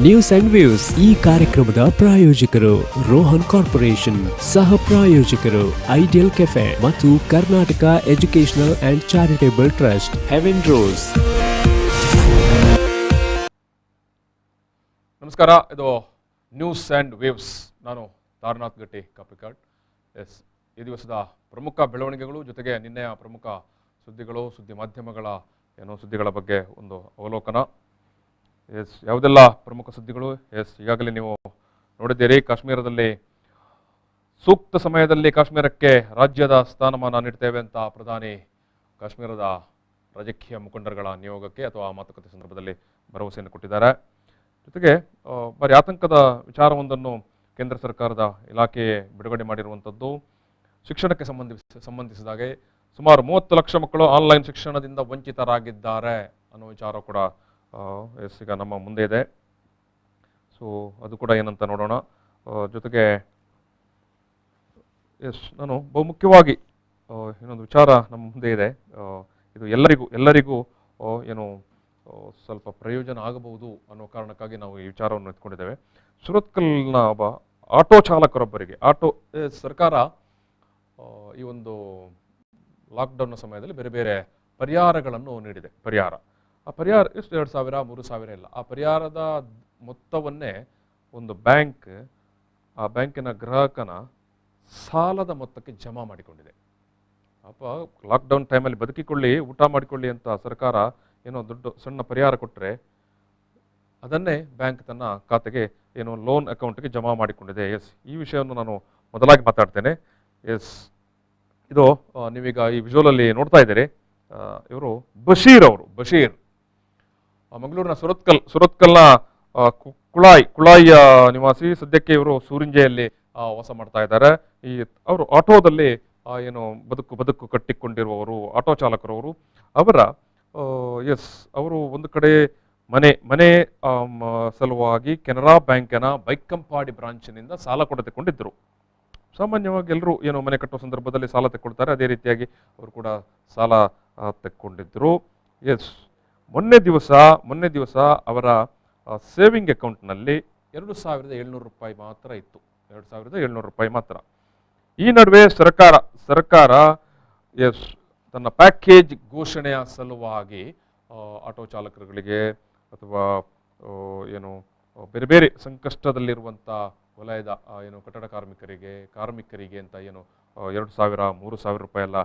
News and views ಈ ಕಾರ್ಯಕ್ರಮದ ಪ್ರಾಯೋಜಕರು ರೋಹನ್ ಕಾರ್ಪೊರೇಷನ್, ಸಹ ಪ್ರಾಯೋಜಕರು ಐಡಿಯಲ್ ಕೆಫೆ ಮತ್ತು Karnataka educational and charitable trust Heaven rose. ನಮಸ್ಕಾರ, ಇದು ನ್ಯೂಸ್ ಅಂಡ್ ವೇವ್ಸ್. ನಾನು ತಾರನಾಥ್ ಗಟ್ಟಿ ಕಾಪಿಕಾಡ್. ಈ ದಿವಸದ ಪ್ರಮುಖ ಬೆಳವಣಿಗೆಗಳು ಜೊತೆಗೆ ನಿನ್ನೆಯ ಪ್ರಮುಖ ಸುದ್ದಿಗಳು, ಸುದ್ದಿ ಮಾಧ್ಯಮಗಳ ಸುದ್ದಿಗಳ ಬಗ್ಗೆ ಒಂದು ಅವಲೋಕನ. ಯಾವುದೆಲ್ಲ ಪ್ರಮುಖ ಸುದ್ದಿಗಳು? ಈಗಾಗಲೇ ನೀವು ನೋಡಿದ್ದೀರಿ. ಕಾಶ್ಮೀರದಲ್ಲಿ ಸೂಕ್ತ ಸಮಯದಲ್ಲಿ ಕಾಶ್ಮೀರಕ್ಕೆ ರಾಜ್ಯದ ಸ್ಥಾನಮಾನ ನೀಡ್ತೇವೆ ಅಂತ ಪ್ರಧಾನಿ ಕಾಶ್ಮೀರದ ರಾಜಕೀಯ ಮುಖಂಡರುಗಳ ನಿಯೋಗಕ್ಕೆ ಅಥವಾ ಮಾತುಕತೆ ಸಂದರ್ಭದಲ್ಲಿ ಭರವಸೆಯನ್ನು ಕೊಟ್ಟಿದ್ದಾರೆ. ಜೊತೆಗೆ ಭಾರಿ ಆತಂಕದ ವಿಚಾರವೊಂದನ್ನು ಕೇಂದ್ರ ಸರ್ಕಾರದ ಇಲಾಖೆ ಬಿಡುಗಡೆ ಮಾಡಿರುವಂಥದ್ದು. ಶಿಕ್ಷಣಕ್ಕೆ ಸಂಬಂಧಿಸಿದಾಗೆ ಸುಮಾರು 30 ಲಕ್ಷ ಮಕ್ಕಳು ಆನ್ಲೈನ್ ಶಿಕ್ಷಣದಿಂದ ವಂಚಿತರಾಗಿದ್ದಾರೆ ಅನ್ನೋ ವಿಚಾರ ಕೂಡ ಈಗ ನಮ್ಮ ಮುಂದೆ ಇದೆ. ಸೊ ಅದು ಕೂಡ ಏನಂತ ನೋಡೋಣ. ಜೊತೆಗೆ ನಾನು ಬಹುಮುಖ್ಯವಾಗಿ ಇನ್ನೊಂದು ವಿಚಾರ ನಮ್ಮ ಮುಂದೆ ಇದೆ. ಇದು ಎಲ್ಲರಿಗೂ ಸ್ವಲ್ಪ ಪ್ರಯೋಜನ ಆಗಬಹುದು ಅನ್ನೋ ಕಾರಣಕ್ಕಾಗಿ ನಾವು ಈ ವಿಚಾರವನ್ನು ಎತ್ಕೊಂಡಿದ್ದೇವೆ. ಸುರತ್ಕಲ್ನ ಒಬ್ಬ ಆಟೋ ಚಾಲಕರೊಬ್ಬರಿಗೆ ಸರ್ಕಾರ ಈ ಒಂದು ಲಾಕ್ಡೌನ್ನ ಸಮಯದಲ್ಲಿ ಬೇರೆ ಬೇರೆ ಪರಿಹಾರಗಳನ್ನು ನೀಡಿದೆ. ಆ ಪರಿಹಾರ ಎಷ್ಟು 2,000, 3,000 ಇಲ್ಲ. ಆ ಪರಿಹಾರದ ಮೊತ್ತವನ್ನೇ ಒಂದು ಆ ಬ್ಯಾಂಕಿನ ಗ್ರಾಹಕನ ಸಾಲದ ಮೊತ್ತಕ್ಕೆ ಜಮಾ ಮಾಡಿಕೊಂಡಿದೆ. ಲಾಕ್ಡೌನ್ ಟೈಮಲ್ಲಿ ಬದುಕಿಕೊಳ್ಳಿ, ಊಟ ಮಾಡಿಕೊಳ್ಳಿ ಅಂತ ಸರ್ಕಾರ ಸಣ್ಣ ಪರಿಹಾರ ಕೊಟ್ಟರೆ ಅದನ್ನೇ ಬ್ಯಾಂಕ್ ತನ್ನ ಖಾತೆಗೆ ಲೋನ್ ಅಕೌಂಟ್ಗೆ ಜಮಾ ಮಾಡಿಕೊಂಡಿದೆ. ಈ ವಿಷಯವನ್ನು ನಾನು ಮೊದಲಾಗಿ ಮಾತಾಡ್ತೇನೆ. ಇದು ನೀವೀಗ ಈ ವಿಜುವಲಲ್ಲಿ ನೋಡ್ತಾ ಇದ್ದೀರಿ. ಇವರು ಬಶೀರ್ ಮಂಗಳೂರಿನ ಸುರತ್ಕಲ್ನ ಕುಳಾಯಿಯ ನಿವಾಸಿ. ಸದ್ಯಕ್ಕೆ ಇವರು ಸೂರಿಂಜೆಯಲ್ಲಿ ವಾಸ ಮಾಡ್ತಾ ಇದ್ದಾರೆ. ಅವರು ಆಟೋದಲ್ಲಿ ಬದುಕು ಕಟ್ಟಿಕೊಂಡಿರುವವರು, ಆಟೋ ಚಾಲಕರವರು. ಅವರು ಒಂದು ಕಡೆ ಮನೆ ಸಲುವಾಗಿ ಕೆನರಾ ಬ್ಯಾಂಕಿನ ಬೈಕಂಪಾಡಿ ಬ್ರಾಂಚಿನಿಂದ ಸಾಲ ತೆಕ್ಕೊಂಡಿದ್ದರು. ಸಾಮಾನ್ಯವಾಗಿ ಎಲ್ಲರೂ ಮನೆ ಕಟ್ಟುವ ಸಂದರ್ಭದಲ್ಲಿ ಸಾಲ ತೆಕ್ಕೊಳ್ತಾರೆ. ಅದೇ ರೀತಿಯಾಗಿ ಅವರು ಕೂಡ ಸಾಲ ತೆಕ್ಕೊಂಡಿದ್ರು. ಮೊನ್ನೆ ದಿವಸ ಅವರ ಸೇವಿಂಗ್ ಅಕೌಂಟ್ನಲ್ಲಿ 2,700 ರೂಪಾಯಿ ಮಾತ್ರ ಇತ್ತು. 2,700 ರೂಪಾಯಿ ಮಾತ್ರ. ಈ ನಡುವೆ ಸರ್ಕಾರ ತನ್ನ ಪ್ಯಾಕೇಜ್ ಘೋಷಣೆಯ ಸಲುವಾಗಿ ಆಟೋ ಚಾಲಕರುಗಳಿಗೆ ಅಥವಾ ಬೇರೆ ಬೇರೆ ಸಂಕಷ್ಟದಲ್ಲಿರುವಂಥ ವಲಯದ ಕಟ್ಟಡ ಕಾರ್ಮಿಕರಿಗೆ ಅಂತ 2,000, 3,000 ರೂಪಾಯಿ ಎಲ್ಲ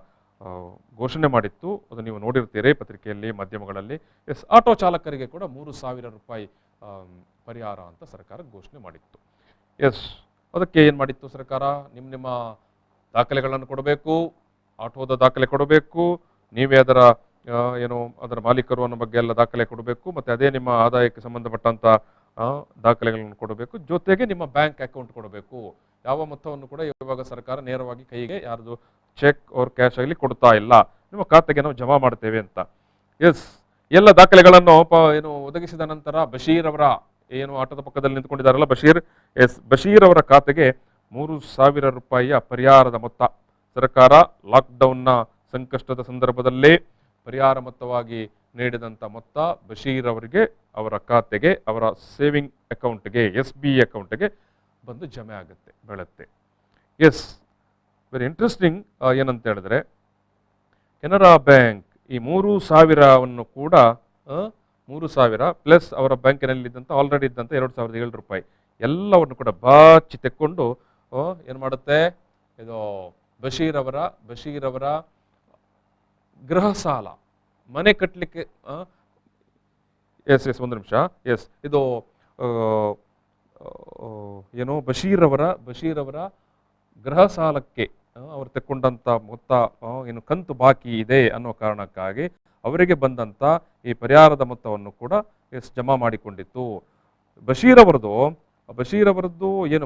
ಘೋಷಣೆ ಮಾಡಿತ್ತು. ಅದು ನೀವು ನೋಡಿರ್ತೀರಿ ಪತ್ರಿಕೆಯಲ್ಲಿ, ಮಾಧ್ಯಮಗಳಲ್ಲಿ. ಆಟೋ ಚಾಲಕರಿಗೆ ಕೂಡ 3,000 ರೂಪಾಯಿ ಪರಿಹಾರ ಅಂತ ಸರ್ಕಾರ ಘೋಷಣೆ ಮಾಡಿತ್ತು. ಅದಕ್ಕೆ ಏನು ಮಾಡಿತ್ತು ಸರ್ಕಾರ? ನಿಮ್ಮ ದಾಖಲೆಗಳನ್ನು ಕೊಡಬೇಕು, ಆಟೋದ ದಾಖಲೆ ಕೊಡಬೇಕು, ನೀವೇ ಅದರ ಮಾಲೀಕರು ಅನ್ನೋ ಬಗ್ಗೆ ಎಲ್ಲ ದಾಖಲೆ ಕೊಡಬೇಕು, ಮತ್ತು ಅದೇ ನಿಮ್ಮ ಆದಾಯಕ್ಕೆ ಸಂಬಂಧಪಟ್ಟಂಥ ದಾಖಲೆಗಳನ್ನು ಕೊಡಬೇಕು. ಜೊತೆಗೆ ನಿಮ್ಮ ಬ್ಯಾಂಕ್ ಅಕೌಂಟ್ ಕೊಡಬೇಕು. ಯಾವ ಮೊತ್ತವನ್ನು ಕೂಡ ಇವಾಗ ಸರ್ಕಾರ ನೇರವಾಗಿ ಕೈಗೆ ಯಾರ್ದು ಚೆಕ್ ಅವ್ರ ಕ್ಯಾಶ್ ಆಗಲಿ ಕೊಡ್ತಾ ಇಲ್ಲ. ನಿಮ್ಮ ಖಾತೆಗೆ ನಾವು ಜಮಾ ಮಾಡ್ತೇವೆ ಅಂತ. ಎಲ್ಲ ದಾಖಲೆಗಳನ್ನು ಒದಗಿಸಿದ ನಂತರ ಬಶೀರ್ ಅವರ ಆಟೋದ ಪಕ್ಕದಲ್ಲಿ ನಿಂತ್ಕೊಂಡಿದ್ದಾರಲ್ಲ ಬಶೀರ್ ಅವರ ಖಾತೆಗೆ 3,000 ರೂಪಾಯಿಯ ಪರಿಹಾರದ ಮೊತ್ತ ಸರ್ಕಾರ ಲಾಕ್ಡೌನ್ನ ಸಂಕಷ್ಟದ ಸಂದರ್ಭದಲ್ಲಿ ಪರಿಹಾರ ಮೊತ್ತವಾಗಿ ನೀಡಿದಂಥ ಮೊತ್ತ ಬಶೀರ್ ಅವರಿಗೆ, ಅವರ ಖಾತೆಗೆ, ಅವರ ಸೇವಿಂಗ್ ಅಕೌಂಟ್ಗೆ, SB ಅಕೌಂಟ್ಗೆ ಬಂದು ಜಮೆ ಬೀಳುತ್ತೆ. Very interesting. ಏನಂತ ಹೇಳಿದ್ರೆ, ಕೆನರಾ ಬ್ಯಾಂಕ್ ಈ 3,000ವನ್ನು ಕೂಡ 3,000 ಪ್ಲಸ್ ಅವರ ಬ್ಯಾಂಕಿನಲ್ಲಿದ್ದಂಥ ಆಲ್ರೆಡಿ ಇದ್ದಂಥ 2,700 ರೂಪಾಯಿ ಎಲ್ಲವನ್ನು ಕೂಡ ಬಾಚಿ ತೆಕ್ಕೊಂಡು ಏನು ಮಾಡುತ್ತೆ? ಇದು ಬಶೀರ್ ಅವರ ಗೃಹ ಸಾಲ, ಮನೆ ಕಟ್ಟಲಿಕ್ಕೆ ಒಂದು ನಿಮಿಷ. ಇದು ಬಶೀರ್ ಅವರ ಗೃಹ ಸಾಲಕ್ಕೆ ಅವರು ತೆಕ್ಕೊಂಡಂತ ಮೊತ್ತ ಕಂತು ಬಾಕಿ ಇದೆ ಅನ್ನೋ ಕಾರಣಕ್ಕಾಗಿ ಅವರಿಗೆ ಬಂದಂತ ಈ ಪರಿಹಾರದ ಮೊತ್ತವನ್ನು ಕೂಡ ಜಮಾ ಮಾಡಿಕೊಂಡಿತ್ತು. ಬಶೀರ್ ಅವರದ್ದು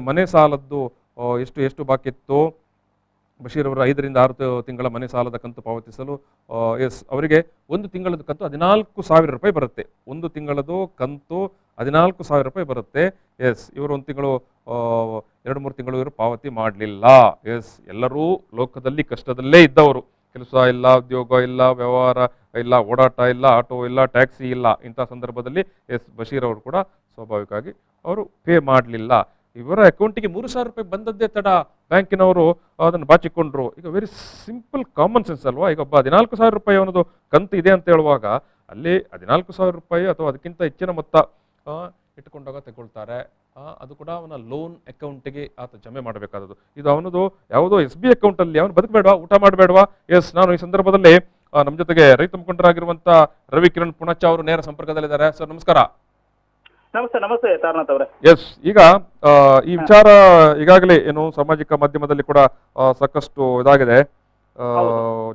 ಮನೆ ಸಾಲದ್ದು ಎಷ್ಟು ಬಾಕಿ ಇತ್ತು? ಬಶೀರ್ ಅವರ 5 ರಿಂದ 6 ತಿಂಗಳ ಮನೆ ಸಾಲದ ಕಂತು ಪಾವತಿಸಲು ಅವರಿಗೆ ಒಂದು ತಿಂಗಳದ ಕಂತು 14,000 ರೂಪಾಯಿ ಬರುತ್ತೆ. ಒಂದು ತಿಂಗಳದು ಕಂತು 14,000 ರೂಪಾಯಿ ಬರುತ್ತೆ. ಇವರು ಒಂದು ತಿಂಗಳು 2-3 ತಿಂಗಳು ಇವರು ಪಾವತಿ ಮಾಡಲಿಲ್ಲ. ಎಲ್ಲರೂ ಲೋಕದಲ್ಲಿ ಕಷ್ಟದಲ್ಲೇ ಇದ್ದವರು. ಕೆಲಸ ಇಲ್ಲ, ಉದ್ಯೋಗ ಇಲ್ಲ, ವ್ಯವಹಾರ ಇಲ್ಲ, ಓಡಾಟ ಇಲ್ಲ, ಆಟೋ ಇಲ್ಲ, ಟ್ಯಾಕ್ಸಿ ಇಲ್ಲ. ಇಂಥ ಸಂದರ್ಭದಲ್ಲಿ ಬಶೀರ್ ಅವರು ಕೂಡ ಸ್ವಾಭಾವಿಕವಾಗಿ ಅವರು ಪೇ ಮಾಡಲಿಲ್ಲ. ಇವರ ಅಕೌಂಟಿಗೆ 3,000 ರೂಪಾಯಿ ಬಂದದ್ದೇ ತಡ ಬ್ಯಾಂಕಿನವರು ಅದನ್ನು ಬಾಚಿಕೊಂಡ್ರು. ಈಗ ವೆರಿ ಸಿಂಪಲ್ ಕಾಮನ್ ಸೆನ್ಸ್ ಅಲ್ವಾ? ಈಗ ಒಬ್ಬ 14,000 ರೂಪಾಯಿ ಅವನದು ಕಂತು ಇದೆ ಅಂತ ಹೇಳುವಾಗ ಅಲ್ಲಿ 14,000 ರೂಪಾಯಿ ಅಥವಾ ಅದಕ್ಕಿಂತ ಹೆಚ್ಚಿನ ಮೊತ್ತ ಇಟ್ಕೊಂಡಾಗ ತಗೊಳ್ತಾರೆ. ಅದು ಕೂಡ ಅವನ ಲೋನ್ ಅಕೌಂಟಿಗೆ ಆತ ಜಮೆ ಮಾಡಬೇಕಾದದ್ದು. ಇದು ಅವನದು ಯಾವುದೋ SB ಅಕೌಂಟ್ ಅಲ್ಲಿ ಅವನು ಬದುಕಬೇಡವಾ, ಊಟ ಮಾಡಬೇಡವಾ? ಎಸ್, ನಾನು ಈ ಸಂದರ್ಭದಲ್ಲಿ ನಮ್ಮ ಜೊತೆಗೆ ರೈತ ಮುಖಂಡರಾಗಿರುವಂತ ರವಿ ಕಿರಣ್ ಪುಣಚ ಅವರು ನೇರ ಸಂಪರ್ಕದಲ್ಲಿದ್ದಾರೆ. ಸರ್ ನಮಸ್ಕಾರ. ನಮಸ್ತೆ. ನಮಸ್ತೆ ತಾರನಾಥ್ ಅವರೇ. ಎಸ್, ಈಗ ಈ ವಿಚಾರ ಈಗಾಗಲೇ ಏನು ಸಾಮಾಜಿಕ ಮಾಧ್ಯಮದಲ್ಲಿ ಕೂಡ ಸಾಕಷ್ಟು ಇದಾಗಿದೆ,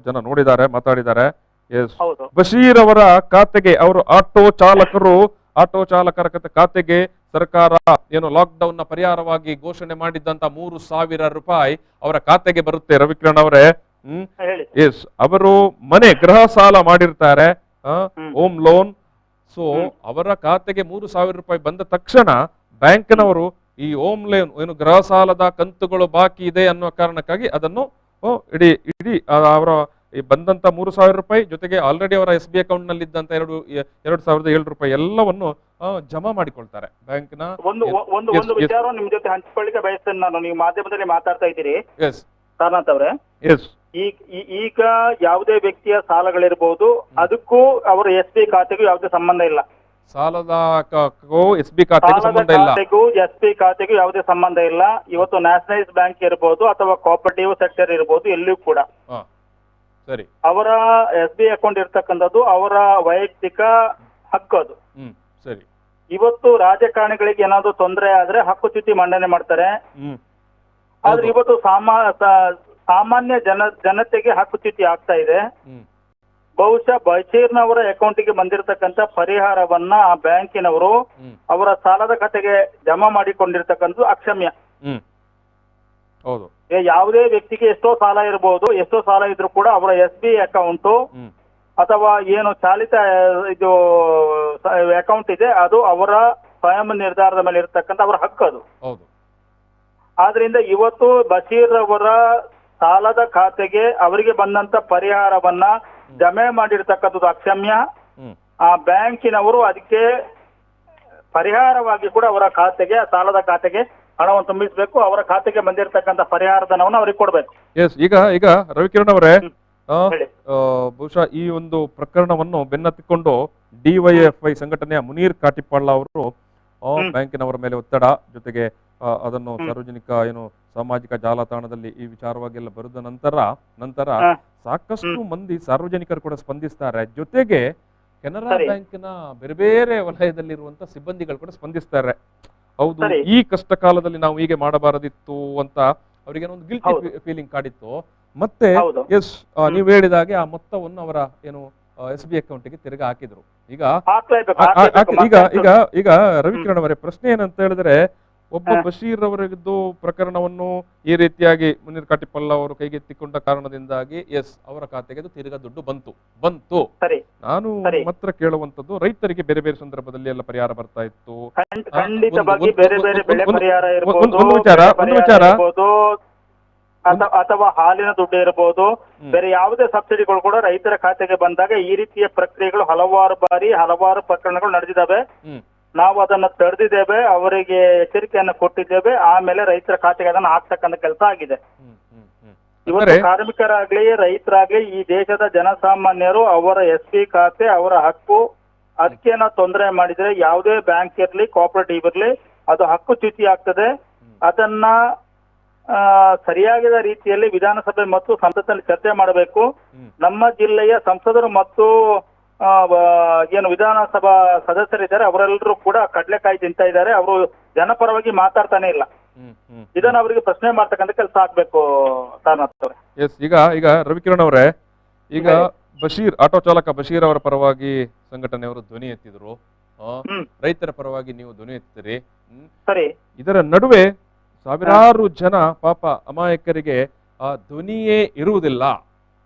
ಜನ ನೋಡಿದ್ದಾರೆ, ಮಾತಾಡಿದ್ದಾರೆ. ಎಸ್, ಬಶೀರ್ ಅವರ ಖಾತೆಗೆ, ಅವರು ಆಟೋ ಚಾಲಕರ ಖಾತೆಗೆ ಸರ್ಕಾರ ಏನು ಲಾಕ್ಡೌನ್ ನ ಪರಿಹಾರವಾಗಿ ಘೋಷಣೆ ಮಾಡಿದ್ದಂತ 3,000 ರೂಪಾಯಿ ಅವರ ಖಾತೆಗೆ ಬರುತ್ತೆ. ರವಿಕಿರಣ್ ಅವರೇ, ಎಸ್, ಅವರು ಗೃಹ ಸಾಲ ಮಾಡಿರ್ತಾರೆ, ಹೋಮ್ ಲೋನ್. ಸೊ ಅವರ ಖಾತೆಗೆ 3,000 ರೂಪಾಯಿ ಬಂದ ತಕ್ಷಣ ಬ್ಯಾಂಕ್ನವರು ಈ ಹೋಮ್ ಲೋನ್ ಏನು ಗೃಹ ಸಾಲದ ಕಂತುಗಳು ಬಾಕಿ ಇದೆ ಅನ್ನೋ ಕಾರಣಕ್ಕಾಗಿ ಅದನ್ನು ಇಡೀ ಅವರ ಬಂದಂತ 3,000 ರೂಪಾಯಿ ಜೊತೆಗೆ ಆಲ್ರೆಡಿ ಅವರ SB ಅಕೌಂಟ್ ನಲ್ಲಿ ಇದ್ದಂತ 2,007 ರೂಪಾಯಿ ಎಲ್ಲವನ್ನು ಜಮಾ ಮಾಡಿಕೊಳ್ತಾರೆ ಬ್ಯಾಂಕ್ನ. ಒಂದು ವಿಚಾರ ನಿಮ್ ಜೊತೆ ಹಂಚಿಕೊಳ್ಳಿಕ್ಕೆ ಬಯಸ್ತೇನೆ ನಾನು. ನೀವು ಮಾಧ್ಯಮದಲ್ಲಿ ಮಾತಾಡ್ತಾ ಇದ್ದೀರಿ ತಾರನಾಥ್ ಅವರೇ. ಈಗ ಯಾವುದೇ ವ್ಯಕ್ತಿಯ ಸಾಲಗಳಿರ್ಬೋದು, ಅದಕ್ಕೂ ಅವರ SB ಖಾತೆಗೂ ಯಾವುದೇ ಸಂಬಂಧ ಇಲ್ಲ. ಸಾಲದ SB ಖಾತೆಗೂ ಸಂಬಂಧ ಇಲ್ಲ. SB ಖಾತೆಗೂ ಯಾವುದೇ ಸಂಬಂಧ ಇಲ್ಲ. ಇವತ್ತು ನ್ಯಾಷನಲೈಸ್ ಬ್ಯಾಂಕ್ ಇರ್ಬೋದು ಅಥವಾ ಕೋಆಪರೇಟಿವ್ ಸೆಕ್ಟರ್ ಇರ್ಬೋದು, ಎಲ್ಲಿಯೂ ಕೂಡ ಸರಿ ಅವರ SB ಅಕೌಂಟ್ ಇರ್ತಕ್ಕಂಥದ್ದು ಅವರ ವೈಯಕ್ತಿಕ ಹಕ್ಕು. ಅದು ಸರಿ. ಇವತ್ತು ರಾಜಕಾರಣಿಗಳಿಗೆ ಏನಾದ್ರು ತೊಂದರೆ ಆದ್ರೆ ಹಕ್ಕುಚ್ಯುತಿ ಮಂಡನೆ ಮಾಡ್ತಾರೆ. ಆದ್ರೆ ಇವತ್ತು ಸಾಮಾನ್ಯ ಜನತೆಗೆ ಹಕ್ಕುಚ್ಯುತಿ ಆಗ್ತಾ ಇದೆ. ಬಹುಶಃ ಬಶೀರ್ನವರ ಅಕೌಂಟಿಗೆ ಬಂದಿರತಕ್ಕಂತ ಪರಿಹಾರವನ್ನ ಆ ಬ್ಯಾಂಕಿನವರು ಅವರ ಸಾಲದ ಖಾತೆಗೆ ಜಮಾ ಮಾಡಿಕೊಂಡಿರ್ತಕ್ಕಂಥದ್ದು ಅಕ್ಷಮ್ಯ. ಯಾವುದೇ ವ್ಯಕ್ತಿಗೆ ಎಷ್ಟೋ ಸಾಲ ಇರಬಹುದು, ಎಷ್ಟೋ ಸಾಲ ಇದ್ರೂ ಕೂಡ ಅವರ SB ಅಕೌಂಟ್ ಅಥವಾ ಏನು ಚಾಲಿತ ಇದು ಅಕೌಂಟ್ ಇದೆ, ಅದು ಅವರ ಸ್ವಯಂ ನಿರ್ಧಾರದ ಮೇಲೆ ಇರತಕ್ಕಂತ ಅವರ ಹಕ್ಕು ಅದು. ಆದ್ರಿಂದ ಇವತ್ತು ಬಶೀರ್ ಅವರ ಸಾಲದ ಖಾತೆಗೆ ಅವರಿಗೆ ಬಂದಂತ ಪರಿಹಾರವನ್ನ ಜಮೆ ಮಾಡಿರ್ತಕ್ಕಂಥದ್ದು ಅಕ್ಷಮ್ಯ. ಆ ಬ್ಯಾಂಕಿನವರು ಅದಕ್ಕೆ ಪರಿಹಾರವಾಗಿ ಕೂಡ ಅವರ ಖಾತೆಗೆ, ಸಾಲದ ಖಾತೆಗೆ ಹಣವನ್ನು ತುಂಬಿಸಬೇಕು. ಅವರ ಖಾತೆಗೆ ಬಂದಿರತಕ್ಕಂತ ಪರಿಹಾರ ಧನವನ್ನು ಅವ್ರಿಗೆ ಕೊಡ್ಬೇಕು. ಈಗ ರವಿಕಿರಣ್ ಅವರೇ, ಬಹುಶಃ ಈ ಒಂದು ಪ್ರಕರಣವನ್ನು ಬೆನ್ನತ್ತಿಕೊಂಡು DYFI ಸಂಘಟನೆಯ ಮುನೀರ್ ಕಾಟಿಪಾಳ್ಳ ಅವರು ಬ್ಯಾಂಕಿನವರ ಮೇಲೆ ಒತ್ತಡ, ಜೊತೆಗೆ ಅದನ್ನು ಸಾರ್ವಜನಿಕ ಏನು ಸಾಮಾಜಿಕ ಜಾಲತಾಣದಲ್ಲಿ ಈ ವಿಚಾರವಾಗಿ ಎಲ್ಲ ಬರೆದ ನಂತರ ಸಾಕಷ್ಟು ಮಂದಿ ಸಾರ್ವಜನಿಕರು ಕೂಡ ಸ್ಪಂದಿಸ್ತಾರೆ. ಜೊತೆಗೆ ಕೆನರಾ ಬ್ಯಾಂಕಿನ ಬೇರೆ ಬೇರೆ ವಲಯದಲ್ಲಿರುವಂತ ಸಿಬ್ಬಂದಿಗಳು ಕೂಡ ಸ್ಪಂದಿಸ್ತಾರೆ. ಹೌದು, ಈ ಕಷ್ಟ ಕಾಲದಲ್ಲಿ ನಾವು ಹೀಗೆ ಮಾಡಬಾರದಿತ್ತು ಅಂತ ಅವರಿಗೆ ಒಂದು ಗಿಲ್ಟಿ ಫೀಲಿಂಗ್ ಕಾಡಿತ್ತು. ಮತ್ತೆ ಎಸ್, ನೀವು ಹೇಳಿದಾಗೆ ಆ ಮೊತ್ತವನ್ನು ಅವರ ಏನು SB ಅಕೌಂಟ್ಗೆ ತಿರುಗಿ ಹಾಕಿದ್ರು. ಈಗ ರವಿಕಿರಣ್ ಅವರೇ, ಪ್ರಶ್ನೆ ಏನಂತ ಹೇಳಿದ್ರೆ, ಒಬ್ಬ ಬಶೀರ್ ಅವರದ್ದು ಪ್ರಕರಣವನ್ನು ಈ ರೀತಿಯಾಗಿ ಮುನೀರ್ ಕಾಟಿಪಲ್ಲ ಅವರು ಕೈಗೆತ್ತಿಕೊಂಡ ಕಾರಣದಿಂದಾಗಿ ಅವರ ಖಾತೆಗೆ ತಿರುಗಾ ದುಡ್ಡು ಬಂತು. ನಾನು ಮಾತ್ರ ಕೇಳುವಂತದ್ದು, ರೈತರಿಗೆ ಬೇರೆ ಬೇರೆ ಸಂದರ್ಭದಲ್ಲಿ ಎಲ್ಲ ಪರಿಹಾರ ಬರ್ತಾ ಇತ್ತು. ಒಂದು ವಿಚಾರ ಅಥವಾ ಹಾಲಿನ ದುಡ್ಡು ಇರಬಹುದು, ಬೇರೆ ಯಾವುದೇ ಸಬ್ಸಿಡಿಗಳು ಕೂಡ ರೈತರ ಖಾತೆಗೆ ಬಂದಾಗ ಈ ರೀತಿಯ ಪ್ರಕ್ರಿಯೆಗಳು ಹಲವಾರು ಬಾರಿ ಹಲವಾರು ಪ್ರಕರಣಗಳು ನಡೆದಿದ್ದಾವೆ. ನಾವು ಅದನ್ನ ತಡೆದಿದ್ದೇವೆ, ಅವರಿಗೆ ಎಚ್ಚರಿಕೆಯನ್ನು ಕೊಟ್ಟಿದ್ದೇವೆ. ಆಮೇಲೆ ರೈತರ ಖಾತೆಗೆ ಅದನ್ನು ಹಾಕ್ತಕ್ಕಂಥ ಕೆಲಸ ಆಗಿದೆ. ಇವತ್ತು ಕಾರ್ಮಿಕರಾಗ್ಲಿ ರೈತರಾಗ್ಲಿ ಈ ದೇಶದ ಜನಸಾಮಾನ್ಯರು ಅವರ SB ಖಾತೆ ಅವರ ಹಕ್ಕು, ಅದಕ್ಕೆ ನಾವು ತೊಂದರೆ ಮಾಡಿದ್ರೆ ಯಾವುದೇ ಬ್ಯಾಂಕ್ ಇರ್ಲಿ ಕೋಆಪರೇಟಿವ್ ಇರ್ಲಿ ಅದು ಹಕ್ಕು ಚ್ಯುತಿ ಆಗ್ತದೆ. ಅದನ್ನ ಸರಿಯಾದ ರೀತಿಯಲ್ಲಿ ವಿಧಾನಸಭೆ ಮತ್ತು ಸಂಸತ್ನಲ್ಲಿ ಚರ್ಚೆ ಮಾಡಬೇಕು. ನಮ್ಮ ಜಿಲ್ಲೆಯ ಸಂಸದರು ಮತ್ತು ಏನು ವಿಧಾನಸಭಾ ಸದಸ್ಯರಿದ್ದಾರೆ ಅವರೆಲ್ಲರೂ ಕೂಡ ಕಡ್ಲೆಕಾಯಿ ತಿಂತಾ ಇದ್ದಾರೆ. ಅವರು ಜನಪರವಾಗಿ ಮಾತಾಡ್ತಾನೆ ಇಲ್ಲ. ಇದನ್ನ ಅವರಿಗೆ ಪ್ರಶ್ನೆ ಮಾಡ್ತಕ್ಕಂಥ ಕೆಲಸ ಆಗ್ಬೇಕು ತಾರನಾಥ್ ಅವರೇ. ಈಗ ರವಿಕಿರಣ್ ಅವರೇ, ಈಗ ಆಟೋ ಚಾಲಕ ಬಶೀರ್ ಅವರ ಪರವಾಗಿ ಸಂಘಟನೆಯವರು ಧ್ವನಿ ಎತ್ತಿದ್ರು, ರೈತರ ಪರವಾಗಿ ನೀವು ಧ್ವನಿ ಎತ್ತಿರಿ. ಸರಿ, ಇದರ ನಡುವೆ ಸಾವಿರಾರು ಜನ ಪಾಪ ಅಮಾಯಕರಿಗೆ ಆ ಧ್ವನಿಯೇ ಇರುವುದಿಲ್ಲ.